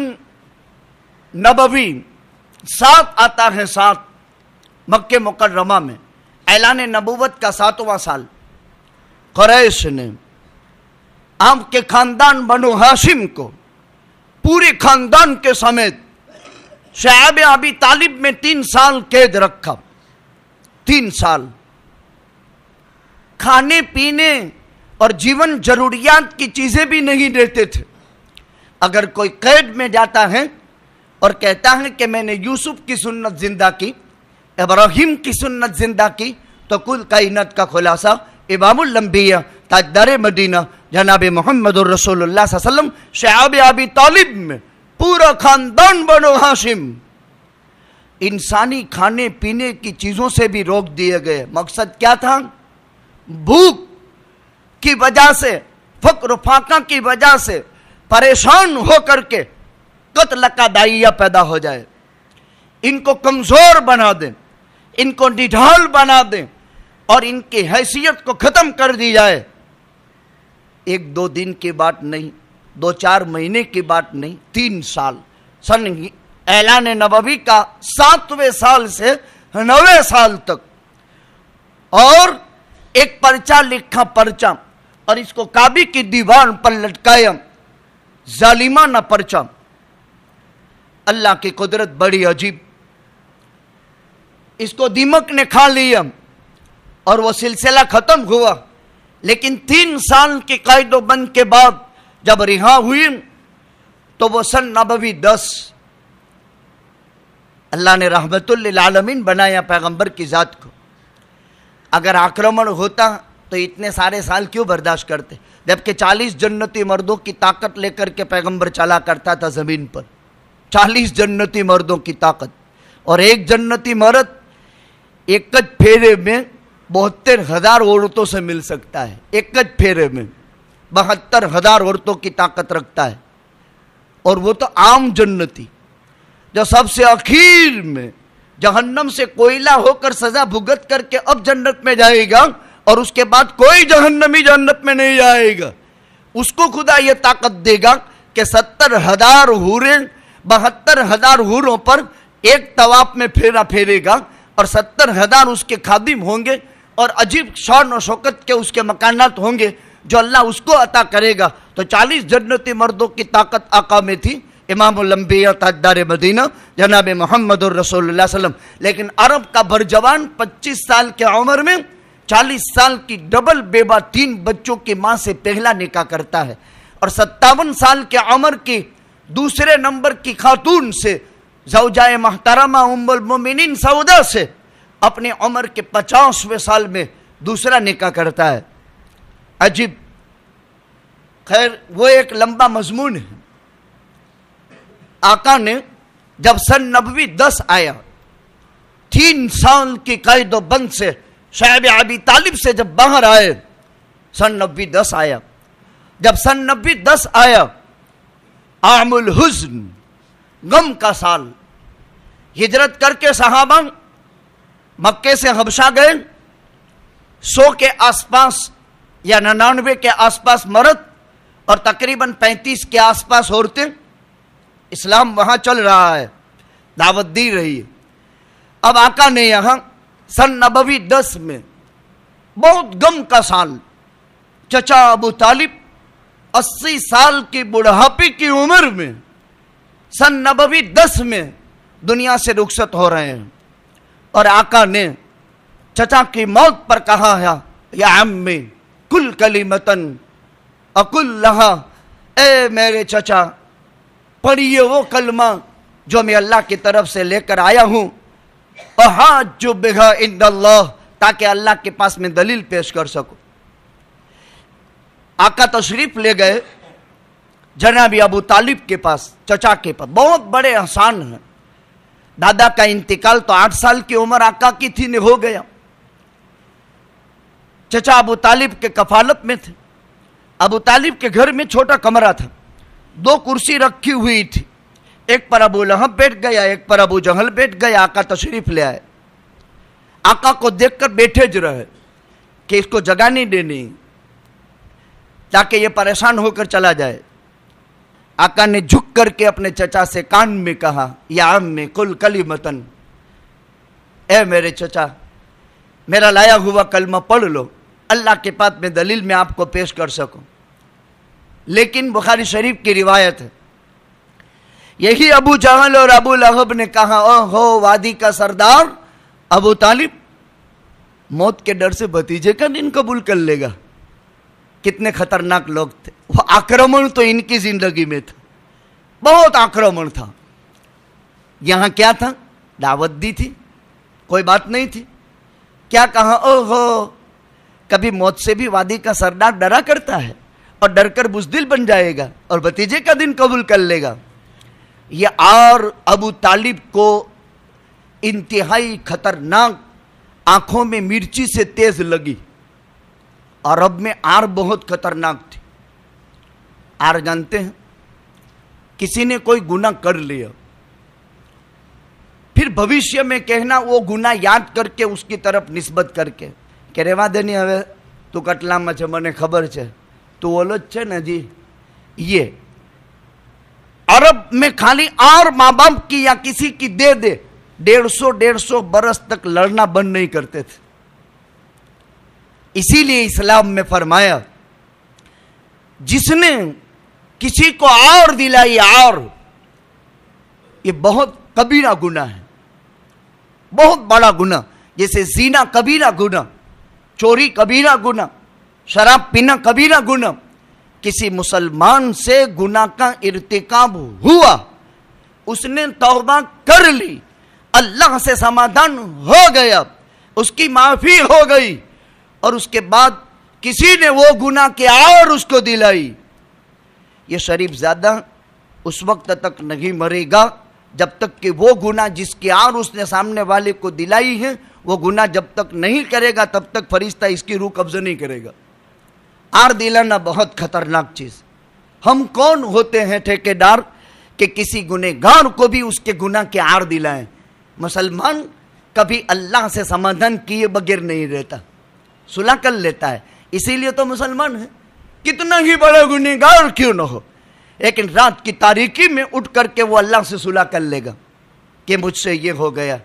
नबवी 7 आता है, 7 मक्के मुकर्रमा में ऐलान नबूवत का 7वां साल। कुरैश ने आपके खानदान बनु हाशिम को पूरे खानदान के समेत शैब अबी तालिब में 3 साल कैद रखा। 3 साल खाने पीने और जीवन जरूरियात की चीजें भी नहीं देते थे। अगर कोई कैद में जाता है और कहता है कि मैंने यूसुफ की सुन्नत जिंदा की, इब्राहिम की सुन्नत जिंदा की, तो कुल कायनात का खुलासा इमामुल अंबिया ताजदार मदीना जनाब मुहम्मदुर रसूलुल्लाह सल्लल्लाहु अलैहि वसल्लम शैब अबी तालिब में पूरा खानदान बनो हाशिम इंसानी खाने पीने की चीजों से भी रोक दिए गए। मकसद क्या था? भूख की वजह से, फक्र फाका की वजह से परेशान होकर के कत्ल का दाइया पैदा हो जाए, इनको कमजोर बना दें, इनको निढाल बना दें और इनकी हैसियत को खत्म कर दी जाए। 1-2 दिन की बात नहीं, 2-4 महीने की बात नहीं, 3 साल। सन ऐलान नबवी का 7वें साल से 9वें साल तक। और एक पर्चा लिखा, पर्चा, और इसको काबी की दीवार पर लटकाया, जालिमाना पर्चा। अल्लाह की कुदरत बड़ी अजीब, इसको दीमक ने खा लिया और वो सिलसिला खत्म हुआ। लेकिन 3 साल के कैदोबंद के बाद जब रिहा हुई तो वो सन नबवी 10 اللہ نے رحمتُ للعالمین بنایا پیغمبر کی ذات کو. اگر آکرمن ہوتا تو اتنے سارے سال کیوں برداشت کرتے؟ جبکہ 40 جنتی مردوں کی طاقت لے کر کے پیغمبر چلا کرتا تھا زمین پر. 40 جنتی مردوں کی طاقت. اور ایک جنتی مرد ایک پھیرے میں 72,000 عورتوں سے مل سکتا ہے. ایک پھیرے میں 72,000 عورتوں کی طاقت رکھتا ہے. اور وہ تو عام جنتی جو سب سے اخیر میں جہنم سے کوئلہ ہو کر سزا بھگت کر کے اب جنت میں جائے گا، اور اس کے بعد کوئی جہنمی جنت میں نہیں جائے گا. اس کو خدا یہ طاقت دے گا کہ 70,000 حوریں 72,000 حوروں پر ایک طواف میں پھیرا پھیرے گا، اور 70,000 اس کے خادم ہوں گے، اور عجیب شان و شوکت کے اس کے مکانات ہوں گے جو اللہ اس کو عطا کرے گا. تو 40 جنتی مردوں کی طاقت آقا میں تھی، امام الانبیاء تاجدار مدینہ جناب محمد الرسول اللہ صلی اللہ علیہ وسلم. لیکن عرب کا برجوان 25 سال کے عمر میں 40 سال کی ڈبل بیوہ 3 بچوں کی ماں سے پہلا نکاح کرتا ہے، اور 57 سال کے عمر کی دوسرے نمبر کی خاتون سے زوجہ محترمہ ام المومنین سودا سے اپنے عمر کے 50ویں سال میں دوسرا نکاح کرتا ہے. عجیب. خیر وہ ایک لمبا مضمون ہے. آقا نے جب سن نبوی 10 آیا، 3 سال کی قید و بند سے شعب ابی طالب سے جب باہر آئے، سن نبوی 10 آیا. جب سن نبوی 10 آیا، عام الحزن، غم کا سال. ہجرت کر کے صحابہ مکے سے حبشہ گئے. 100 کے آس پاس یا 99 کے آس پاس مرد اور تقریباً 35 کے آس پاس عورتیں. اسلام وہاں چل رہا ہے، دعوت دی رہی ہے. اب آقا نے یہاں سن نبوی 10 میں بہت غم کا سال، چچا ابو طالب 80 سال کی بڑھاپے کی عمر میں سن نبوی 10 میں دنیا سے رخصت ہو رہے ہیں. اور آقا نے چچا کی موت پر کہا ہے، یا عمی کل کلمتن اقل لہا، اے میرے چچا پڑھیے وہ کلمہ جو میں اللہ کی طرف سے لے کر آیا ہوں، احاج بہا عند اللہ، تاکہ اللہ کے پاس میں دلیل پیش کر سکوں. آقا تشریف لے گئے جناب ابو طالب کے پاس، چچا کے پاس. بہت بڑے احسان ہیں. دادا کا انتقال تو 8 سال کی عمر آقا کی تھی نے ہو گیا. چچا ابو طالب کے کفالت میں تھے. ابو طالب کے گھر میں چھوٹا کمرہ تھا، 2 کرسی رکھی ہوئی تھی. ایک پر ابو لہب بیٹھ گیا، ایک پر ابو جہل بیٹھ گیا. آقا تشریف لے آئے. آقا کو دیکھ کر بیٹھے ج رہے کہ اس کو جگہ نہیں دینی تاکہ یہ پریشان ہو کر چلا جائے. آقا نے جھک کر کے اپنے چچا سے کان میں کہا، یا عمی قل کلمتن، اے میرے چچا میرا لایا ہوا کلمہ پڑھ لو، اللہ کے پاس میں دلیل میں آپ کو پیش کر سکوں. لیکن بخاری شریف کی روایت ہے، یہی ابو جہل اور ابو لہب نے کہا، او ہو وادی کا سردار ابو طالب، موت کے ڈر سے بھتیجے کا دین قبول کر لے گا. کتنے خطرناک لوگ تھے. وہ آکرمن تو ان کی زندگی میں تھا، بہت آکرمن تھا. یہاں کیا تھا؟ دعوت دی تھی، کوئی بات نہیں تھی. کیا کہا؟ او ہو، کبھی موت سے بھی وادی کا سردار ڈرا کرتا ہے، اور ڈر کر بزدل بن جائے گا اور بھتیجے کا دین قبول کر لے گا. یہ اور ابو طالب کو انتہائی خطرناک، آنکھوں میں مرچی سے تیز لگی. عرب میں آر بہت خطرناک تھی. آر جانتے ہیں؟ کسی نے کوئی گناہ کر لیا، پھر بھوشیہ میں کہنا وہ گناہ یاد کر کے اس کی طرف نسبت کر کے کہ ریوا دینی ہوئے تو کٹلامમાં છે મને ખબર છે تو ઓલો જ છે ને جی. یہ عرب میں خالی اور ماں باپ کی یا کسی کی دے 150 برس تک لڑنا بند نہیں کرتے تھے. اسی لیے اسلام میں فرمایا جس نے کسی کو اور دلائی اور، یہ بہت کبیرہ گناہ ہے، بہت بڑا گناہ. جیسے زنا کبیرہ گناہ، چوری کبیرہ گناہ، شراب پینا کبیرہ گناہ. کسی مسلمان سے گناہ کا ارتکاب ہوا، اس نے توبہ کر لی، अल्लाह से समाधान हो गया, उसकी माफी हो गई, और उसके बाद किसी ने वो गुनाह की आड़ उसको दिलाई, ये शरीफ ज़्यादा उस वक्त तक नहीं मरेगा जब तक कि वो गुनाह जिसकी आड़ उसने सामने वाले को दिलाई है, वो गुनाह जब तक नहीं करेगा तब तक फरिश्ता इसकी रूह कब्ज़ नहीं करेगा। आड़ दिलाना बहुत खतरनाक चीज़। हम कौन होते हैं ठेकेदार कि किसी गुनहगार को भी उसके गुनाह के आड़ दिलाएं। मुसलमान कभी अल्लाह से समाधान किए बगैर नहीं रहता, सुलह कर लेता है, इसीलिए तो मुसलमान है। कितना ही बड़ा गुनहगार क्यों न हो, लेकिन रात की तारीकी में उठ करके वो अल्लाह से सुलह कर लेगा कि मुझसे ये हो गया,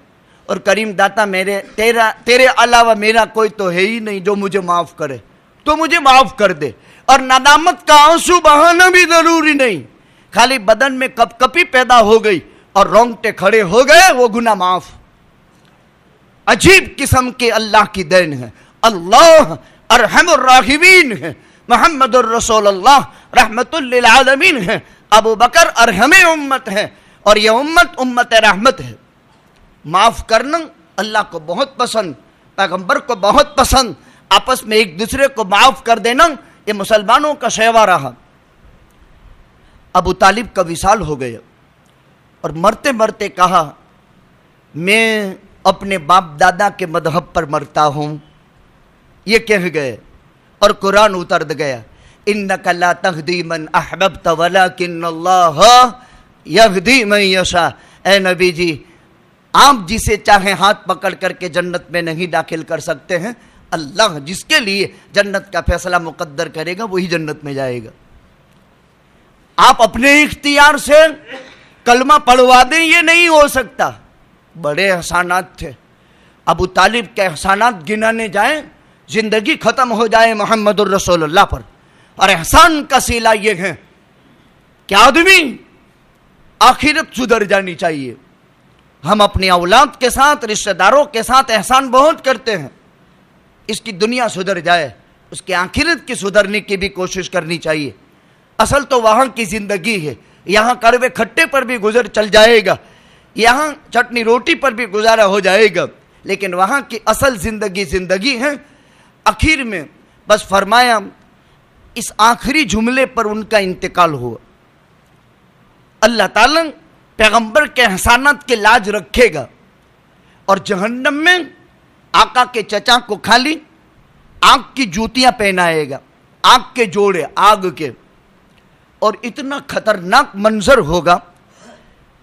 और करीम दाता तेरे अलावा मेरा कोई तो है ही नहीं जो मुझे माफ़ करे, तो मुझे माफ़ कर दे। और नदामत का आंसू बहाना भी ज़रूरी नहीं, खाली बदन में कपकपी पैदा हो गई और रोंगटे खड़े हो गए, वो गुनाह माफ़। अजीब किस्म के अल्लाह की देन है। अल्लाह अरहमुर राहिमीन है, मुहम्मदुर रसूलुल्लाह रहमतुल लिल आलमीन है, अबू बकर अरहमे उम्मत है, और ये उम्मत उम्मत रहमत है। माफ़ करना अल्लाह को बहुत पसंद, पैगंबर को बहुत पसंद, आपस में एक दूसरे को माफ़ कर देना ये मुसलमानों का शेवा रहा। अबू तालिब का विसाल हो गया और मरते मरते कहा, मैं अपने बाप दादा के मजहब पर मरता हूँ, ये कह गए, और कुरान उतर गया, इन्नका ला तहदी मन अहबब्त वलाकिन्नल्लाह यहदी मन यशा। ए नबी जी, आप जिसे चाहे हाथ पकड़ करके जन्नत में नहीं दाखिल कर सकते हैं, अल्लाह जिसके लिए जन्नत का फैसला मुकद्दर करेगा वही जन्नत में जाएगा। आप अपने इख्तियार से कलमा पढ़वा दें, ये नहीं हो सकता। बड़े एहसानात थे, अबू तालिब के एहसानात गिनाने जाएं जिंदगी खत्म हो जाए मोहम्मदुर रसूलुल्लाह पर। और एहसान का सीला ये है कि आदमी आखिरत सुधर जानी चाहिए। हम अपनी औलाद के साथ, रिश्तेदारों के साथ एहसान बहुत करते हैं, इसकी दुनिया सुधर जाए, उसकी आखिरत की सुधरने की भी कोशिश करनी चाहिए। असल तो वहाँ की ज़िंदगी है, यहाँ कड़वे खट्टे पर भी गुजर चल जाएगा, यहाँ चटनी रोटी पर भी गुजारा हो जाएगा, लेकिन वहाँ की असल ज़िंदगी है। आखिर में बस फरमाया, इस आखिरी जुमले पर उनका इंतकाल हुआ। अल्लाह ताला पैगंबर के एहसानात के लाज रखेगा, और जहन्नम में आका के चचा को खाली आग की जूतियां पहनाएगा, आग के जोड़े आग के, और इतना खतरनाक मंजर होगा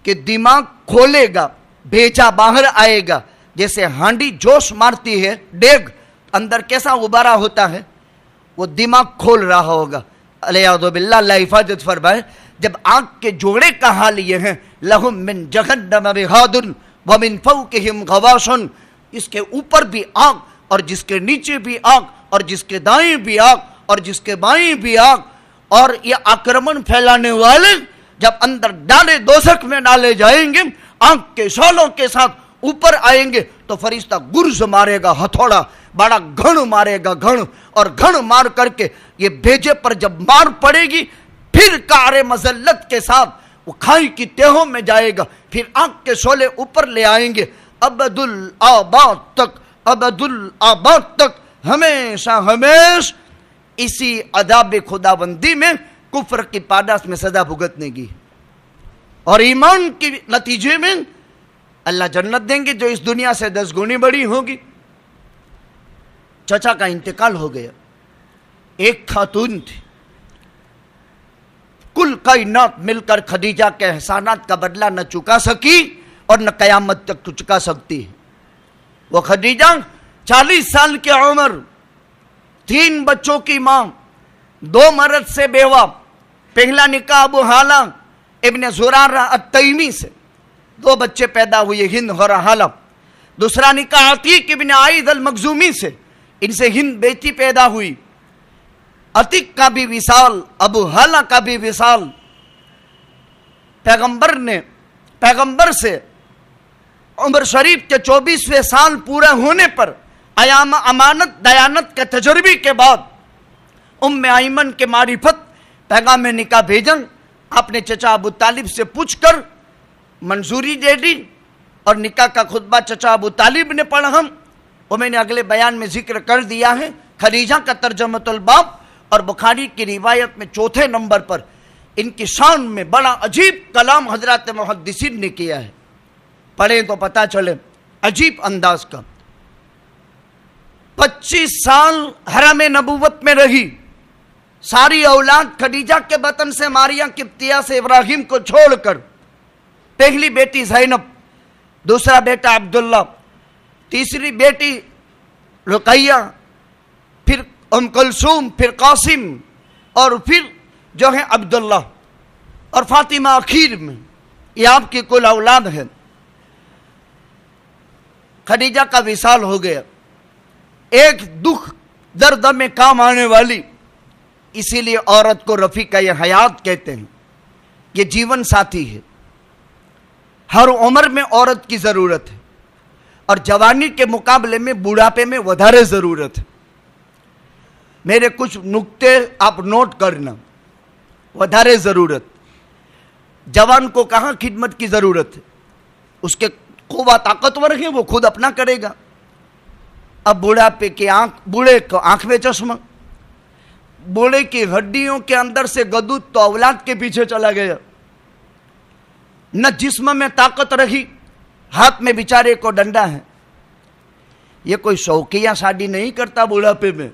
कि दिमाग खोलेगा, भेजा बाहर आएगा, जैसे हांडी जोश मारती है, डेग अंदर कैसा उबारा होता है, वो दिमाग खोल रहा होगा। अलियाज़ु बिल्लाह, अल्लाह हिफाजत फरमाए। जब आग के जोड़े का हाल ये है, लहुम मिन जहन्नम मिहादुन व मिन फौकिहिम गवाशुन, इसके ऊपर भी आग और जिसके नीचे भी आग और जिसके दाएं भी आग और जिसके बाएं भी आग, और ये आक्रमण फैलाने वाले जब अंदर डाले दोज़ख में डाले जाएंगे, आग के शोलों के साथ ऊपर आएंगे तो फरिश्ता गुर्ज मारेगा, हथौड़ा बड़ा घण मारेगा, घण, और घण मार करके ये भेजे पर जब मार पड़ेगी, फिर कारे मजल्लत के साथ वो खाई की तहों में जाएगा, फिर आग के शोले ऊपर ले आएंगे, अबदुल आबाद तक, अबदुल आबाद तक, हमेशा हमेश इसी अदाब खुदाबंदी में कुफ्र की पादाश में सजा भुगतने की, और ईमान के नतीजे में अल्लाह जन्नत देंगे जो इस दुनिया से 10 गुनी बड़ी होगी। चचा का इंतकाल हो गया। एक खातून थी, कुल कायनात मिलकर खदीजा के एहसानात का बदला न चुका सकी और न कयामत तक चुका सकती है। वो खदीजा 40 साल की उम्र, 3 बच्चों की मां, 2 मर्द से बेवा। पहला निकाह अबू हाला इब्न ज़ुरारा अत-तैमी से 2 बच्चे पैदा हुए, हिंद और हाला। दूसरा निकाह अतीक इब्न आइद अल-मखज़ूमी से, इनसे हिंद बेटी पैदा हुई। अतीक का भी विसाल, अबू हाला का भी विसाल। पैगंबर से उमर शरीफ के 24वें साल पूरा होने पर अमानत दयानत के तजर्बे के बाद उम्मे आइमन के मारिफत पैगाम निकाह भेजन अपने चचा अबू तालिब से पूछकर मंजूरी दे दी। और निकाह का खुतबा चचा अबू तालिब ने पढ़ा हम, वो मैंने अगले बयान में जिक्र कर दिया है। खदीजा का तर्जमतुल बाब और बुखारी की रिवायत में चौथे नंबर पर इनकी शान में बड़ा अजीब कलाम हजरत मुहद्दिसीन ने किया है। पढ़े तो पता चले अजीब अंदाज का। 25 साल हरम नबूवत में रही, सारी औलाद खदीजा के बतन से मारिया किब्तिया से इब्राहिम को छोड़कर पहली बेटी ज़ैनब, दूसरा बेटा अब्दुल्ला, तीसरी बेटी रुकैया, फिर उम कुलसूम, फिर कासिम और फिर जो है अब्दुल्ला और फातिमा आखिर में। ये आपकी कुल औलाद है। खदीजा का विसाल हो गया, एक दुख दर्द में काम आने वाली, इसीलिए औरत को रफीका हयात कहते हैं। ये जीवन साथी है, हर उम्र में औरत की जरूरत है और जवानी के मुकाबले में बुढ़ापे में વધારે जरूरत है। मेरे कुछ नुक्ते आप नोट करना। વધારે जरूरत, जवान को कहाँ खिदमत की जरूरत है, उसके खुदा ताकतवर है, वो खुद अपना करेगा। अब बुढ़ापे की आंख, बूढ़े को आंख में चश्मा, बूढ़े की हड्डियों के अंदर से गदूद तो औलाद के पीछे चला गया। न जिस्म में ताकत रही, हाथ में बेचारे को डंडा है। ये कोई शौकिया शादी नहीं करता बुढ़ापे में,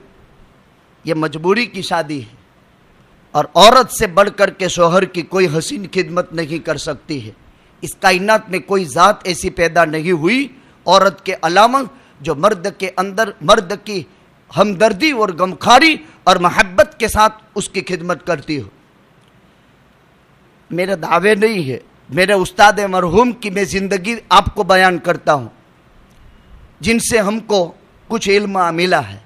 ये मजबूरी की शादी है। और औरत से बढ़कर के शोहर की कोई हसीन खिदमत नहीं कर सकती है। इस कायनात में कोई जात ऐसी पैदा नहीं हुई औरत के अलावा जो मर्द के अंदर मर्द की हमदर्दी और गमखारी और मोहब्बत के साथ उसकी खिदमत करती हो। मेरे दावे नहीं है, मेरे उस्ताद मरहूम की मैं जिंदगी आपको बयान करता हूँ, जिनसे हमको कुछ इल्म मिला है।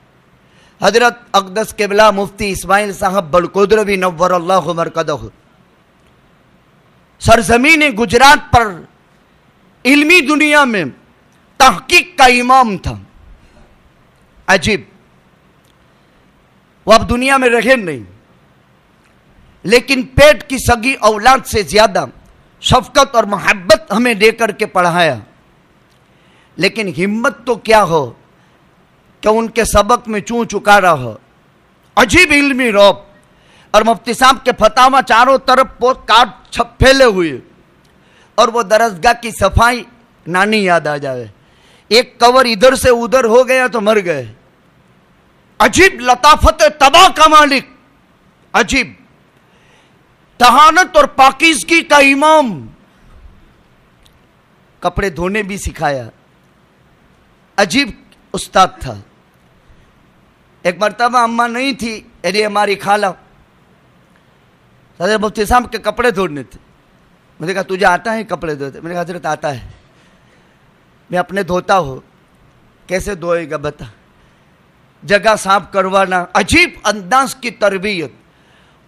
हजरत अक़दस क़िबला मुफ्ती इस्माइल साहब बड़कोदरवी नव्वरल्लाहु मरकदहु सरजमीन गुजरात पर इल्मी दुनिया में तहकीक का इमाम था। अजीब, वो अब दुनिया में रहे नहीं, लेकिन पेट की सगी औलाद से ज्यादा शफकत और मोहब्बत हमें देकर के पढ़ाया। लेकिन हिम्मत तो क्या हो कि उनके सबक में चूं चुका रहा। अजीब इल्मी रौब। और मुफ्ती साहब के फतावा चारों तरफ पोस्टकार्ड छप फैले हुए, और वो दरसगाह की सफाई नानी याद आ जाए। एक कवर इधर से उधर हो गया तो मर गए। अजीब लताफत तबाह का मालिक, अजीब तहानत और पाकीज़गी का इमाम। कपड़े धोने भी सिखाया, अजीब उस्ताद था। एक मरतबा अम्मा नहीं थी, अरे हमारी खाला, हज़रत मुफ्ती साहब के कपड़े धोने थे। मैंने कहा तुझे आता है कपड़े धोते? मैंने कहा हज़रत आता है, मैं अपने धोता हूँ। कैसे धोएगा बता? जगह साफ करवाना, अजीब अंदाज की तरबियत।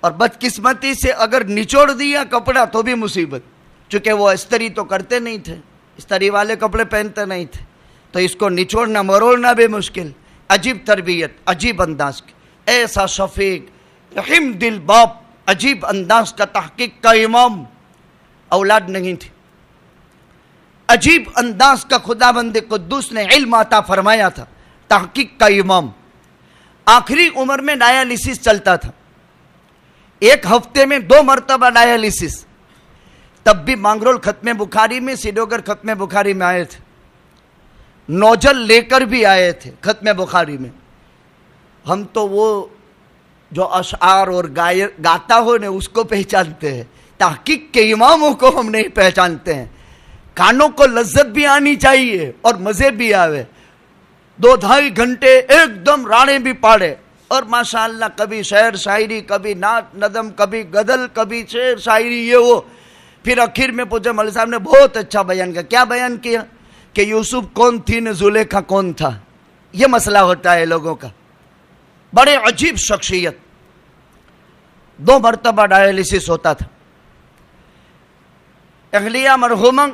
और बदकिस्मती से अगर निचोड़ दिया कपड़ा तो भी मुसीबत, चूँकि वो इस्त्री तो करते नहीं थे, इस्त्री वाले कपड़े पहनते नहीं थे, तो इसको निचोड़ना मरोड़ना भी मुश्किल। अजीब तरबियत, अजीब अंदाज की, ऐसा शफीक रहीम दिल बाप, अजीब अंदाज का तहकीक का इमाम। औलाद नहीं थी, अजीब अंदाज का खुदाबंद कुद्दूस ने इल्म अता फरमाया था, तहकीक का इमाम। आखिरी उम्र में डायलिसिस चलता था, एक हफ्ते में 2 मरतबा डायलिसिस। तब भी मांगरोल खत्मे बुखारी में, सिडोगर खत्मे बुखारी में आए थे, नोजल लेकर भी आए थे खत्मे बुखारी में। हम तो वो जो अशआर और गाता हो ने उसको पहचानते हैं, तहकीक के इमामों को हम नहीं पहचानते हैं। कानों को लज्जत भी आनी चाहिए और मज़े भी आवे। 2-2.5 घंटे एकदम राणे भी पाड़े, और माशाअल्लाह कभी शेर शायरी, कभी नात नदम, कभी गदल, कभी शेर शायरी, ये वो। फिर आखिर में पूछे मौलवी साहब ने बहुत अच्छा बयान किया। क्या बयान किया? कि यूसुफ कौन थी ने जुलेखा कौन था। ये मसला होता है लोगों का। बड़े अजीब शख्सियत। 2 मरतबा डायलिसिस होता था। अहलिया मरहुमा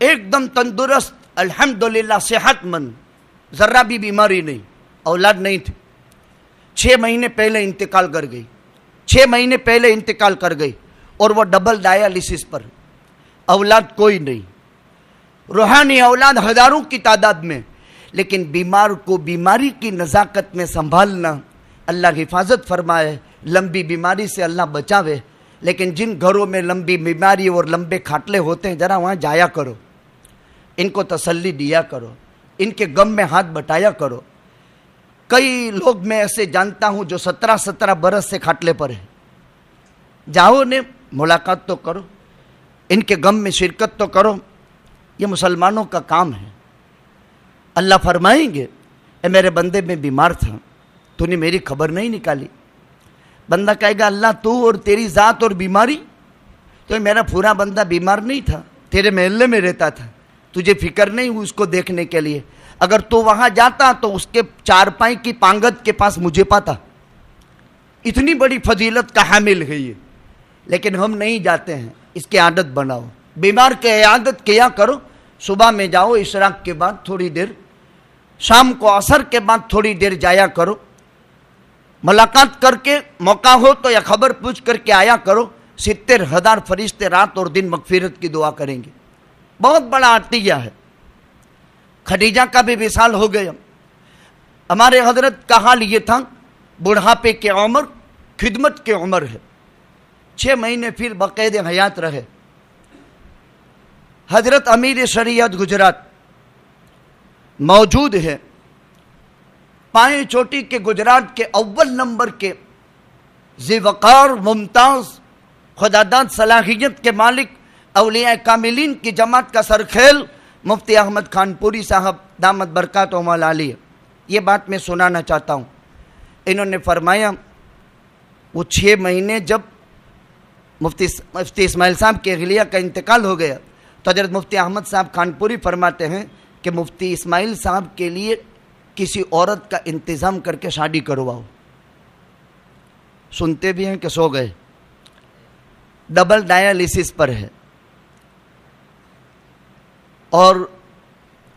एकदम तंदुरुस्त, अल्हम्दुलिल्लाह सेहतमंद, जर्रा भी बीमारी नहीं, औलाद नहीं थी। 6 महीने पहले इंतकाल कर गई, 6 महीने पहले इंतकाल कर गई, और वो डबल डायलिसिस पर, औलाद कोई नहीं। रूहानी औलाद हजारों की तादाद में, लेकिन बीमार को बीमारी की नज़ाकत में संभालना, अल्लाह हिफाजत फरमाए, लंबी बीमारी से अल्लाह बचावे। लेकिन जिन घरों में लंबी बीमारी और लंबे खाटले होते हैं, ज़रा वहाँ जाया करो, इनको तसल्ली दिया करो, इनके गम में हाथ बटाया करो। कई लोग मैं ऐसे जानता हूँ जो 17-17 बरस से खाटले पर है, जाओ ने मुलाकात तो करो, इनके गम में शिरकत तो करो। ये मुसलमानों का काम है। अल्लाह फरमाएंगे, ए मेरे बंदे में बीमार था, तूने मेरी खबर नहीं निकाली। बंदा कहेगा, अल्लाह तू और तेरी ज़ात और बीमारी, तो मेरा पूरा बंदा बीमार नहीं था, तेरे महल्ले में रहता था, तुझे फिक्र नहीं हुई उसको देखने के लिए। अगर तू वहाँ जाता तो उसके चारपाई की पांगत के पास मुझे पाता। इतनी बड़ी फजीलत का हामिल है ये, लेकिन हम नहीं जाते हैं। इसकी आदत बनाओ, बीमार के आदत किया करो। सुबह में जाओ, इशराक के बाद थोड़ी देर, शाम को असर के बाद थोड़ी देर जाया करो, मुलाकात करके मौका हो तो या खबर पूछ करके आया करो। 70,000 फरिश्ते रात और दिन मगफिरत की दुआ करेंगे। बहुत बड़ा अतिया है। खदीजा का भी विसाल हो गया। हमारे हजरत का हाल ये था, बुढ़ापे के उम्र, खिदमत के उम्र है, 6 महीने फिर बक़ैद हयात रहे। हजरत अमीर शरीयत गुजरात मौजूद है, पाए चोटी के गुजरात के अव्वल नंबर के ज़िवकार मुमताज़ खुदादाद सलाहियत के मालिक औलिया कामिलीन की जमात का सरखेल मुफ्ती अहमद खानपुरी साहब दामत बरकातुहुम आलिया। ये बात मैं सुनाना चाहता हूँ। इन्होंने फरमाया, वो 6 महीने जब मुफ्ती इस्माइल साहब के अहलिया का इंतकाल हो गया, तो हजरत मुफ्ती अहमद साहब खानपुरी फरमाते हैं कि मुफ्ती इस्माइल साहब के लिए किसी औरत का इंतज़ाम करके शादी करवाओ। सुनते भी हैं कि सो गए, डबल डायलिसिस पर है। और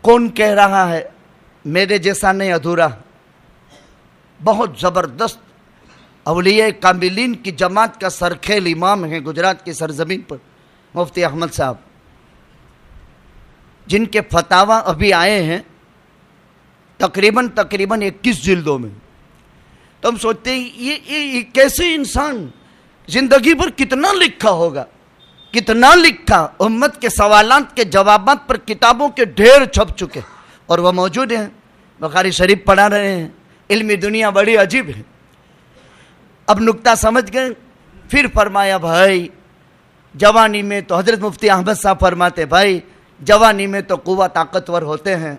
कौन कह रहा है मेरे जैसा नहीं अधूरा। बहुत ज़बरदस्त औलिया कामिलीन की जमात का सरखेल इमाम है गुजरात की सरजमीन पर मुफ्ती अहमद साहब, जिनके फतावा अभी आए हैं तकरीबन 21 जिल्दों में। तो हम सोचते हैं ये कैसे इंसान जिंदगी भर कितना लिखा होगा, कितना लिखा। उम्मत के सवालात के जवाबात पर किताबों के ढेर छप चुके और वह मौजूद हैं, बुखारी शरीफ पढ़ा रहे हैं। इल्मी दुनिया बड़ी अजीब है। अब नुक्ता समझ गए। फिर फरमाया, भाई जवानी में तो हजरत मुफ्ती अहमद साहब फरमाते, भाई जवानी में तो कुव्वा ताकतवर होते हैं,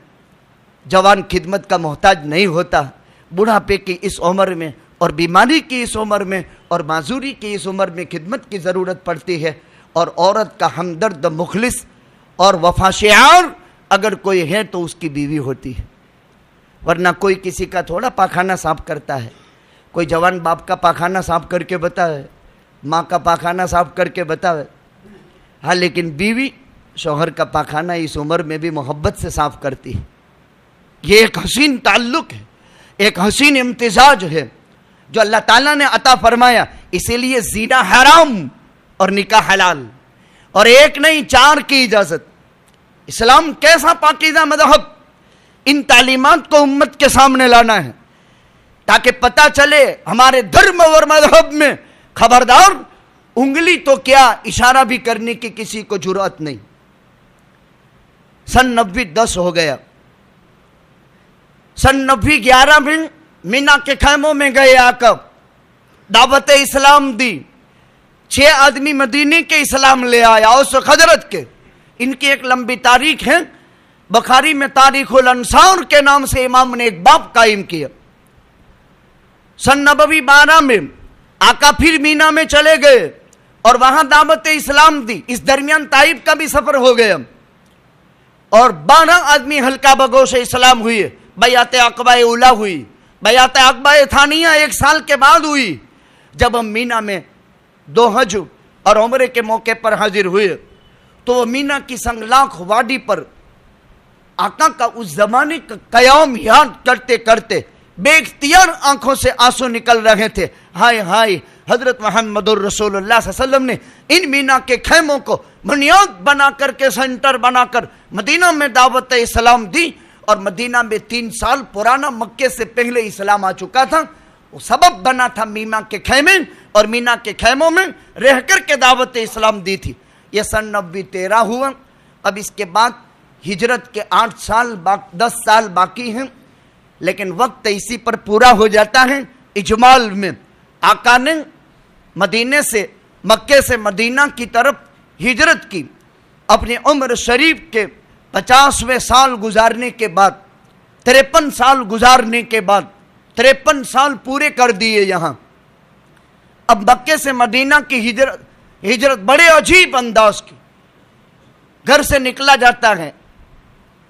जवान खिदमत का मोहताज नहीं होता। बुढ़ापे की इस उम्र में और बीमारी की इस उम्र में और माजूरी की इस उम्र में खिदमत की ज़रूरत पड़ती है। और औरत का हमदर्द, मुखलिस और वफाशियार अगर कोई है तो उसकी बीवी होती है, वरना कोई किसी का थोड़ा पाखाना साफ करता है। कोई जवान बाप का पाखाना साफ करके बतावे, माँ का पाखाना साफ करके बतावे। हाँ, लेकिन बीवी शौहर का पाखाना इस उम्र में भी मोहब्बत से साफ करती है। ये एक हसीन ताल्लुक है, एक हसीन इम्तिजाज है जो अल्लाह ताला ने अता फरमाया। इसीलिए ज़िना हराम और निकाह हलाल, और एक नहीं 4 की इजाजत। इस्लाम कैसा पाकीज़ा मज़हब, इन तालीमात को उम्मत के सामने लाना है ताकि पता चले हमारे धर्म और मज़हब में खबरदार, उंगली तो क्या इशारा भी करने की किसी को जुर्रत नहीं। सन 90-10 हो गया। सन 90-11 में मीना के खैमों में गए आकर दावत इस्लाम दी। 6 आदमी मदीने के इस्लाम ले आया, औस खजरत के। इनकी एक लंबी तारीख है, बुखारी में तारीखुल अंसार के नाम से इमाम ने एक बाब कायम किया। सन 12 में आका फिर मीना में चले गए और वहां दावत इस्लाम दी। इस दरमियान ताइफ का भी सफर हो गया और 12 आदमी हल्का बगोश से इस्लाम हुए। बैआत अक़बा उला हुई, बैआत अक़बा थानिया 1 साल के बाद हुई। जब हम मीना में 2 हज और उम्रे के मौके पर हाजिर हुए तो वो मीना की संगलाख वादी पर आका का उस जमाने का कयाम याद करते करते बेख्तियार आंखों से आंसू निकल रहे थे। हाय हाय, हजरत मोहम्मदुर रसूलुल्लाह सल्लल्लाहु अलैहि वसल्लम ने इन मीना के खैमों को बुनियाद बना करके, सेंटर बनाकर मदीना में दावत इस्लाम दी। और मदीना में 3 साल पुराना मक्के से पहले इस्लाम आ चुका था। वो सबब बना था मीना के खेमे, और मीना के खेमों में रह करके दावत इस्लाम दी थी। ये सन 90-13 हुआ। अब इसके बाद हिजरत के 8 साल 10 साल बाकी हैं, लेकिन वक्त इसी पर पूरा हो जाता है। इजमाल में आका ने मदीने से, मक्के से मदीना की तरफ हिजरत की। अपनी उम्र शरीफ के 50वें साल गुजारने के बाद, 53 साल गुजारने के बाद, 53 साल पूरे कर दिए यहाँ। अब मक्के से मदीना की हिजरत बड़े अजीब अंदाज की, घर से निकला जाता है।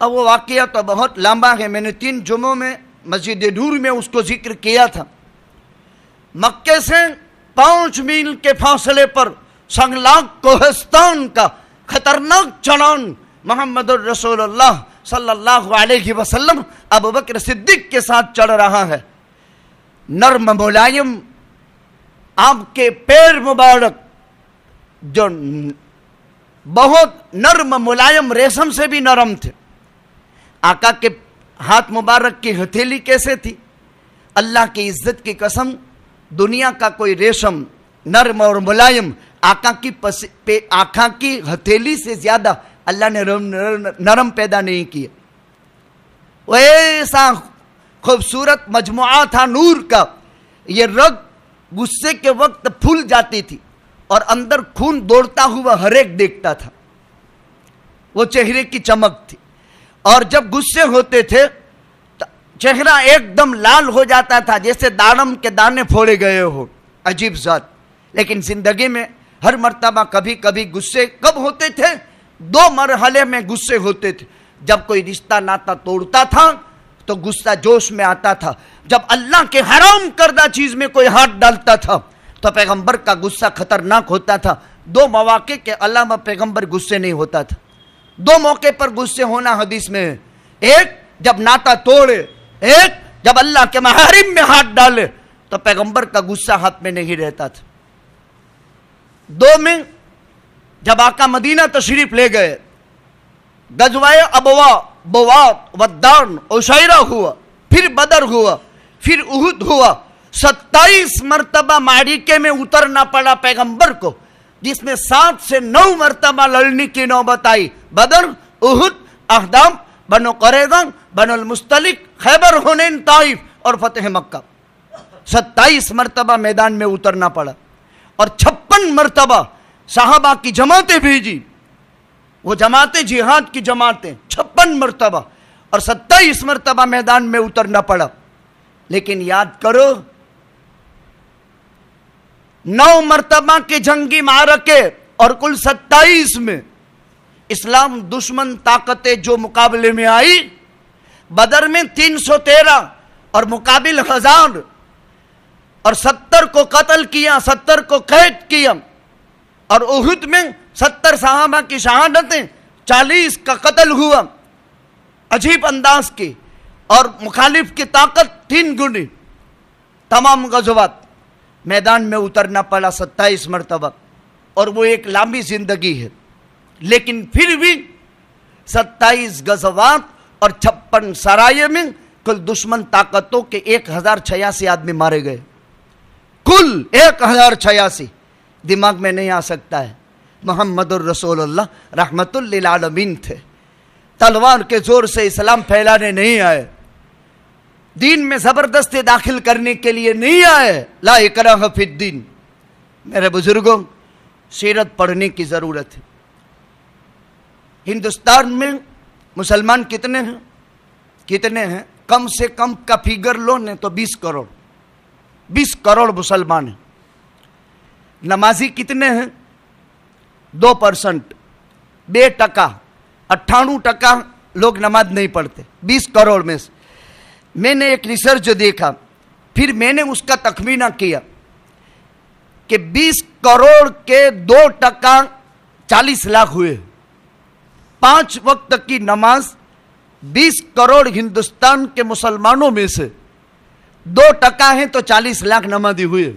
अब वो वाकया तो बहुत लंबा है, मैंने 3 जुमों में मस्जिद नूर में उसको जिक्र किया था। मक्के से 5 मील के फासले पर संगलाक कोहिस्तान का खतरनाक चढ़ान मोहम्मद रसूलुल्लाह सल्लल्लाहु अलैहि वसल्लम अबू बकर सिद्दीक के साथ चढ़ रहा है। नर्म मुलायम आपके पैर मुबारक, जो बहुत नर्म मुलायम, रेशम से भी नरम थे। आका के हाथ मुबारक की हथेली कैसे थी? अल्लाह की इज्जत की कसम, दुनिया का कोई रेशम नर्म और मुलायम आका की हथेली से ज्यादा अल्लाह ने नरम पैदा नहीं किया। वैसा खूबसूरत मजमुआ था नूर का। ये रग गुस्से के वक्त फूल जाती थी और अंदर खून दौड़ता हुआ हर एक देखता था। वो चेहरे की चमक थी, और जब गुस्से होते थे तो चेहरा एकदम लाल हो जाता था, जैसे दाड़म के दाने फोड़े गए हो। अजीब जात। लेकिन जिंदगी में हर मर्तबा कभी कभी गुस्से कब होते थे? 2 मरहले में गुस्से होते थे। जब कोई रिश्ता नाता तोड़ता था तो गुस्सा जोश में आता था। जब अल्लाह के हराम करदा चीज में कोई हाथ डालता था तो पैगंबर का गुस्सा खतरनाक होता था। 2 मौके के अलावा पैगंबर गुस्से नहीं होता था। 2 मौके पर गुस्से होना हदीस में है। एक जब नाता तोड़े, एक जब अल्लाह के महरिम में हाथ डाले, तो पैगंबर का गुस्सा हाथ में नहीं रहता था। 2 में जब आका मदीना तशरीफ ले गए, गजवाए अबवा, बवात, वद्दान, उशैरा हुआ, फिर बदर हुआ, फिर उहुद हुआ। 27 मरतबा मारिके में उतरना पड़ा पैगंबर को, जिसमें 7 से 9 मरतबा लड़ने की नौबत आई। बदर, उहुद, अहदाब, बनो करेगा, बनुल मुस्तलिक, खैबर, हुनैन, ताइफ और फतेह मक्का। 27 मरतबा मैदान में उतरना पड़ा और 56 मरतबा साहबा की जमातें भेजी। वो जमातें जिहाद की जमातें 56 मरतबा और 27 मरतबा मैदान में उतरना पड़ा। लेकिन याद करो, 9 मरतबा के जंगी मारके और कुल 27 में इस्लाम दुश्मन ताकतें जो मुकाबले में आई, बदर में 313 और मुकाबिल 1000 और 70 को कत्ल किया, 70 को कैद किया। और उहुद में 70 साहबा की शहादतें, 40 का कत्ल हुआ अजीब अंदाज की, और मुखालिफ की ताकत 3 गुनी। तमाम गज़वात मैदान में उतरना पड़ा 27 मरतबा, और वो एक लंबी जिंदगी है। लेकिन फिर भी 27 गज़वात और 56 सराय में कुल दुश्मन ताकतों के 1086 आदमी मारे गए। कुल 1086 दिमाग में नहीं आ सकता है। मोहम्मदुर रसूलुल्लाह रहमतुल लिल आलमीन थे। तलवार के जोर से इस्लाम फैलाने नहीं आए, दीन में जबरदस्ती दाखिल करने के लिए नहीं आए। ला इकराह फिद्दीन। मेरे बुजुर्गों, सीरत पढ़ने की जरूरत है। हिंदुस्तान में मुसलमान कितने हैं? कितने हैं? कम से कम का फिगर लो ने तो 20 करोड़। 20 करोड़ मुसलमान हैं। नमाजी कितने हैं? 2%, 2%, 98% लोग नमाज नहीं पढ़ते 20 करोड़ में से। मैंने एक रिसर्च देखा, फिर मैंने उसका तखमीना किया कि 20 करोड़ के 2% 40 लाख हुए। 5 वक्त की नमाज 20 करोड़ हिंदुस्तान के मुसलमानों में से 2% हैं तो 40 लाख नमाजी हुए।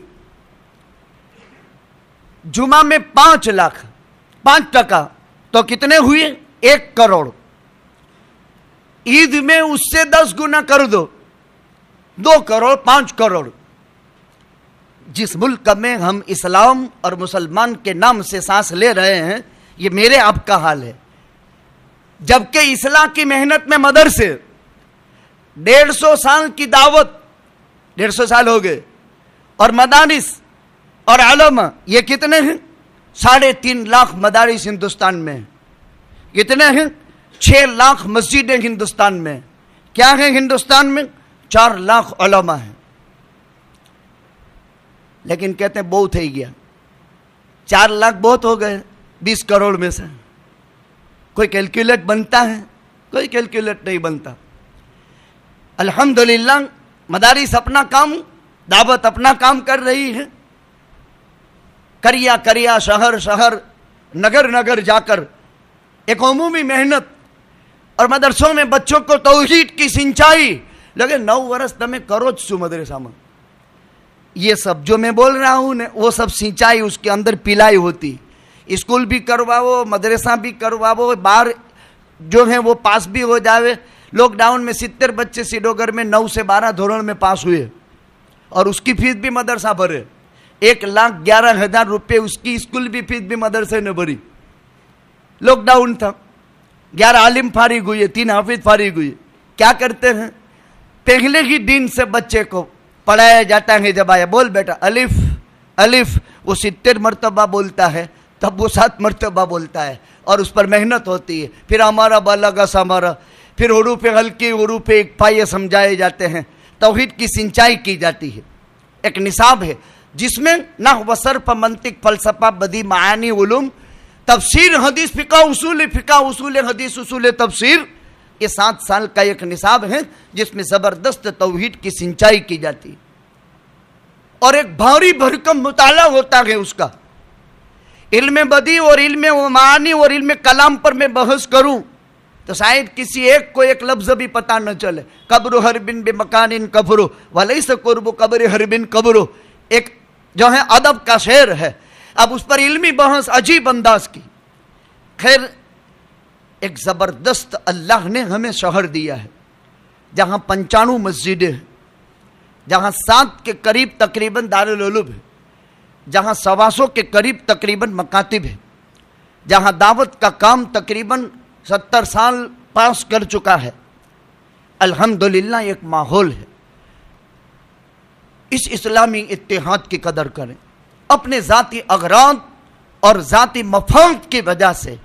जुमा में 5 लाख, 5% तो कितने हुए? 1 करोड़। ईद में उससे 10 गुना कर दो, 2 करोड़, 5 करोड़। जिस मुल्क में हम इस्लाम और मुसलमान के नाम से सांस ले रहे हैं, ये मेरे आपका हाल है। जबकि इस्लाम की मेहनत में मदरसे 150 साल की दावत, 150 साल हो गए, और मदारिस और आलमा ये कितने हैं? 3.5 लाख मदारिस हिंदुस्तान में। कितने हैं? 6 लाख मस्जिदें हिंदुस्तान में। क्या है हिंदुस्तान में? 4 लाख उलमा है। लेकिन कहते हैं बहुत ही गया, 4 लाख बहुत हो गए 20 करोड़ में से। कोई कैलकुलेट बनता है? कोई कैलकुलेट नहीं बनता। अल्हम्दुलिल्लाह मदारिस अपना काम, दावत अपना काम कर रही है। करिया करिया, शहर शहर, नगर नगर जाकर एक अमूमी मेहनत, और मदरसों में बच्चों को तौहीद की सिंचाई लगे। 9 वर्ष तमें करो छू मदरसा में। ये सब जो मैं बोल रहा हूँ न, वो सब सिंचाई उसके अंदर पिलाई होती। स्कूल भी करवाओ, मदरसा भी करवाओ, बाहर जो है वो पास भी हो जावे। लॉकडाउन में 70 बच्चे श्रीनगर में 9 से 12 धोरण में पास हुए, और उसकी फीस भी मदरसा भरे। 1,11,000 रुपये उसकी स्कूल भी फीस भी मदरसे ने भरी। लॉकडाउन था, 11 आलिम फारिग हुए, 3 हाफिज फारिग हुए। क्या करते हैं? पहले ही दिन से बच्चे को पढ़ाया जाता है। जब आया बोल बेटा अलिफ अलिफ, वो 70 मरतबा बोलता है, तब वो 7 मरतबा बोलता है, और उस पर मेहनत होती है। फिर हमारा बलगा समारा, फिर हुरूफ हल्की हुरूफ इक्फाए समझाए जाते हैं। तौहीद की सिंचाई की जाती है। एक निसाब है जिसमें नहव, सर्फ, मंतिक, फलसफा, बदी, मानी, उलूम, तफसीर, हदीस, फिका, उसूल हदीस, उसूल तफसीर, ये 7 साल का एक निसाब है जिसमें जबरदस्त तौहीद की सिंचाई की जाती है। और एक भारी भरकम मुताला होता है उसका। इल्म बदी और इल्म मानी और इल्म कलाम पर मैं बहस करूं तो शायद किसी एक को एक लफ्ज भी पता न चले। कब्र हर बिन बे मकानिन कब्रो वलैस कुर्ब कब्र हर बिन कब्रो, एक जो है अदब का शेर है। अब उस पर इल्मी बहस अजीब अंदाज की। खैर, एक जबरदस्त अल्लाह ने हमें शहर दिया है जहां 95 मस्जिदें हैं, जहां 7 के करीब तकरीबन दारुल उलूम है, जहां 125 के करीब तकरीबन मकातिब है, जहां दावत का काम तकरीबन 70 साल पास कर चुका है। अल्हम्दुलिल्लाह एक माहौल है। इस इस्लामी इत्तेहाद की कदर करें। अपने ज़ाती अगराद और ज़ाती मफाद की वजह से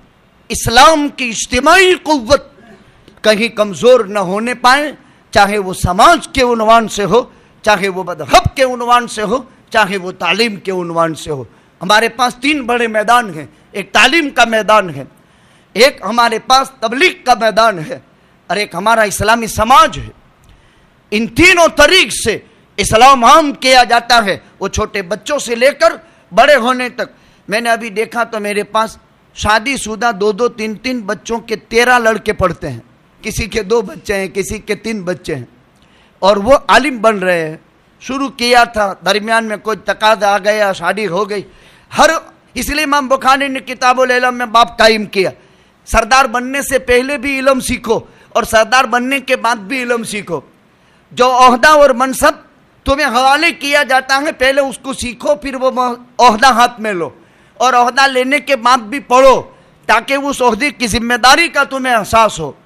इस्लाम की इज्तिमाई कुव्वत कहीं कमज़ोर न होने पाए, चाहे वो समाज के उन्वान से हो, चाहे वो मज़हब के उन्वान से हो, चाहे वो तालीम के उन्वान से हो। हमारे पास 3 बड़े मैदान हैं। एक तालीम का मैदान है, एक हमारे पास तबलीग का मैदान है, और एक हमारा इस्लामी समाज है। इन तीनों तरीक से इस्लाम आम किया जाता है, वो छोटे बच्चों से लेकर बड़े होने तक। मैंने अभी देखा तो मेरे पास शादीशुदा 2-2, 3-3 बच्चों के 13 लड़के पढ़ते हैं। किसी के 2 बच्चे हैं, किसी के 3 बच्चे हैं, और वो आलिम बन रहे हैं। शुरू किया था, दरमियान में कोई तकाज़ा आ गया, शादी हो गई। इसलिए इमाम बुखारी ने किताबुल इल्म में बाब कायम किया, सरदार बनने से पहले भी इल्म सीखो और सरदार बनने के बाद भी इल्म सीखो। जो ओहदा और मनसब तुम्हें हवाले किया जाता है, पहले उसको सीखो, फिर वो ओहदा हाथ में लो, और ओहदा लेने के बाद भी पढ़ो, ताकि उस ओहदे की जिम्मेदारी का तुम्हें एहसास हो।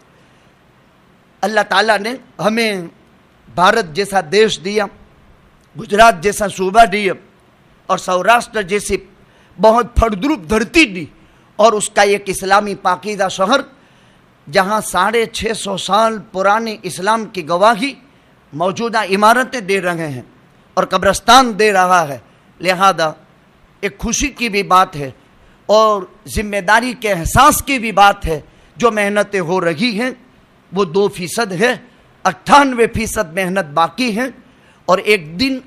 अल्लाह ताला ने हमें भारत जैसा देश दिया, गुजरात जैसा सूबा दिया, और सौराष्ट्र जैसी बहुत फलद्रुप धरती दी, और उसका एक इस्लामी पाकीज़ा शहर जहाँ 650 साल पुराने इस्लाम की गवाही मौजूदा इमारतें दे रहे हैं और कब्रस्तान दे रहा है। लिहाजा एक खुशी की भी बात है और जिम्मेदारी के एहसास की भी बात है। जो मेहनतें हो रही हैं वो 2% है, 98% मेहनत बाकी है, और एक दिन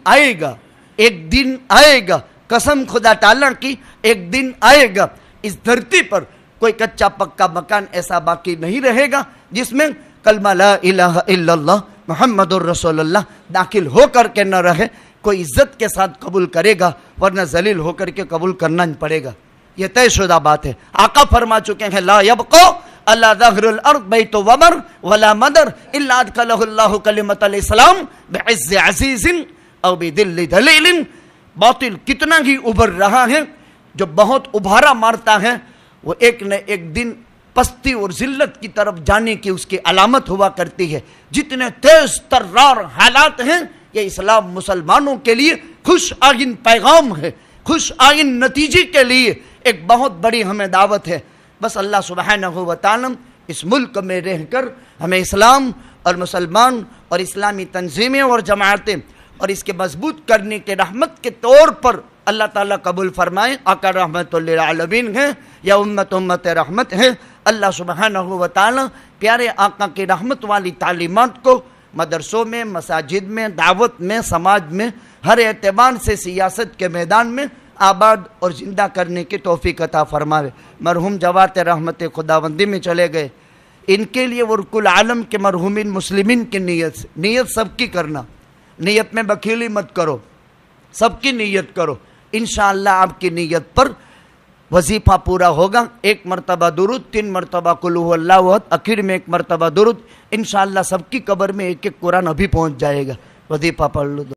आएगा, कसम खुदा ताला की, एक दिन आएगा इस धरती पर कोई कच्चा पक्का मकान ऐसा बाकी नहीं रहेगा जिसमें कलमा ला इलाहा इल्लल्लाह मुहम्मदुर रसूलुल्लाह दाखिल हो करके न रहे। कोई इज्जत के साथ कबूल करेगा, वरना जलील होकर के कबूल करना ही पड़ेगा। یہ طے شدہ بات ہے. آقا فرما چکے ہیں لا یبقا اللہ ظہر الارض بیت ومر ولا مدر الا ادخلہ اللہ کلمۃ الاسلام بعز عزیز او بذل دلیل. باطل کتنا ہی ابھر رہا ہے، جو بہت ابھارا مارتا ہے وہ ایک نہ ایک دن پستی اور ذلت کی طرف جانے کی اس کی علامت ہوا کرتی ہے. جتنے تیز ترار حالات ہیں، یہ اسلام مسلمانوں کے لیے خوش آئین پیغام ہے، خوش آئین نتیجے کے لیے ایک بہت بڑی ہمیں دعوت ہے. بس اللہ سبحانہ و تعالی اس ملک میں رہ کر ہمیں اسلام اور مسلمان اور اسلامی تنظیمیں اور جماعتیں اور اس کے مضبوط کرنے کے رحمت کے طور پر اللہ تعالیٰ قبول فرمائے. آقا رحمت للعالمین ہیں یا امت رحمت ہے. اللہ سبحانہ و تعالیٰ پیارے آقا کی رحمت والی تعلیمات کو مدرسوں میں، مساجد میں، دعوت میں، سماج میں، ہر اعتبار سے سیاست کے میدان میں آباد اور زندہ کرنے کی توفیق عطا فرمائے. مرحوم جوات رحمت خداوندی میں چلے گئے، ان کے لیے وہ کل عالم کے مرحومین مسلمین کی نیت سب کی کرنا، نیت میں بخیلی مت کرو، سب کی نیت کرو. انشاءاللہ آپ کی نیت پر وظیفہ پورا ہوگا. 1 مرتبہ درود، 3 مرتبہ قل هو اللہ احد، اخیر میں 1 مرتبہ درود. انشاءاللہ سب کی قبر میں 1 قرآن ابھی پہنچ جائے گا. وظیفہ پڑھ لو.